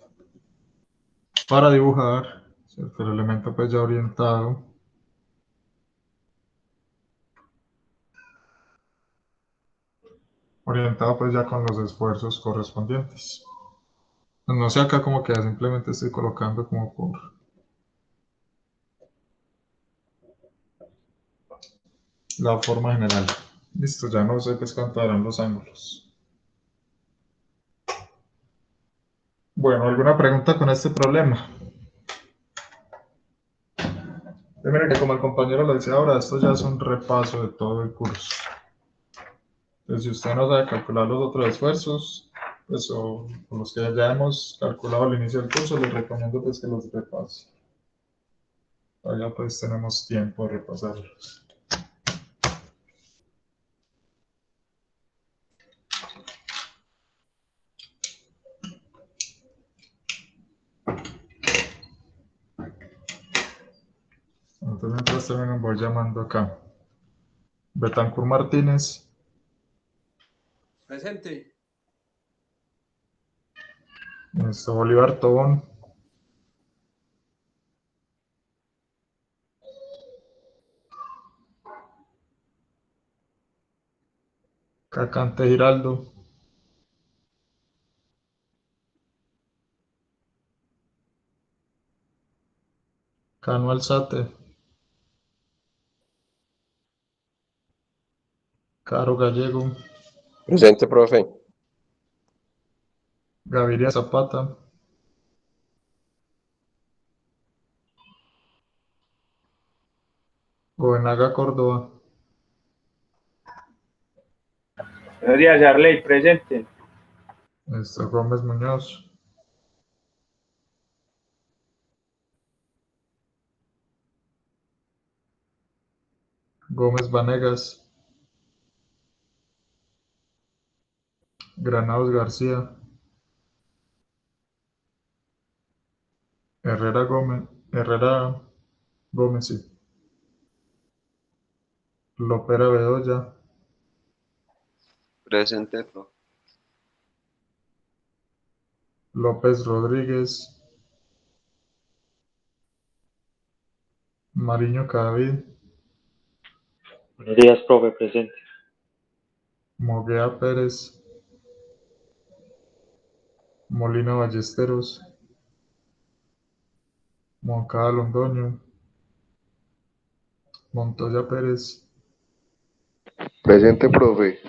para dibujar, ¿cierto? El elemento pues ya orientado pues ya con los esfuerzos correspondientes. No sé acá como queda, simplemente estoy colocando como por la forma general. Listo, ya no sé pues cuánto darán los ángulos. Bueno, ¿alguna pregunta con este problema? Miren que como el compañero lo dice ahora, esto ya es un repaso de todo el curso. Entonces, si usted no sabe calcular los otros esfuerzos, pues o los que ya hemos calculado al inicio del curso, les recomiendo pues que los repase. Allá pues tenemos tiempo de repasarlos. Entonces, mientras termino, voy llamando acá. Betancur Martínez. Presente. Bolívar Tobón. Cacante Giraldo. Cano Alzate. Caro Gallego. Presente, profe. Gaviria Zapata. Goenaga Córdoba. Buenos días, Arley, presente. Gómez Muñoz. Gómez Vanegas. Granados García. Herrera Gómez, sí. Lopera Bedoya. Presente, profe. López Rodríguez. Mariño Cadavid. Buenos días, profe, presente. Moguea Pérez. Molina Ballesteros. Moncada Londoño. Montoya Pérez. Presente, profe.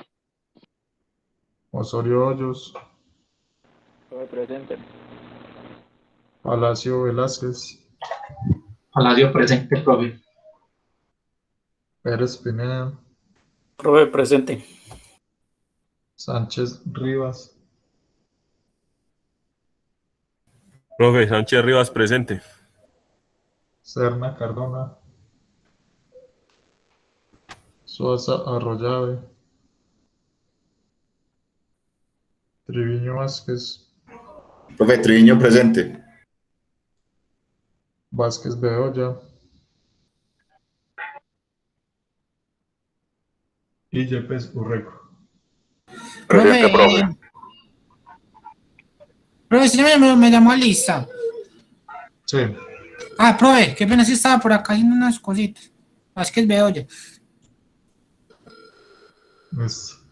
Osorio Hoyos. Profe, presente. Palacio Velázquez. Palacio presente, profe. Pérez Pineda. Profe, presente. Sánchez Rivas. Profe, Sánchez Rivas, presente. Serna Cardona. Suaza Arroyave. Triviño Vázquez. Profe, Triviño presente. Vázquez Bedoya. Y Yepes Urreco. Presente, profe. Profe, si me llamó a lista. Sí. Ah, profe, qué pena si estaba por acá haciendo unas cositas. Es que veo ya. Listo.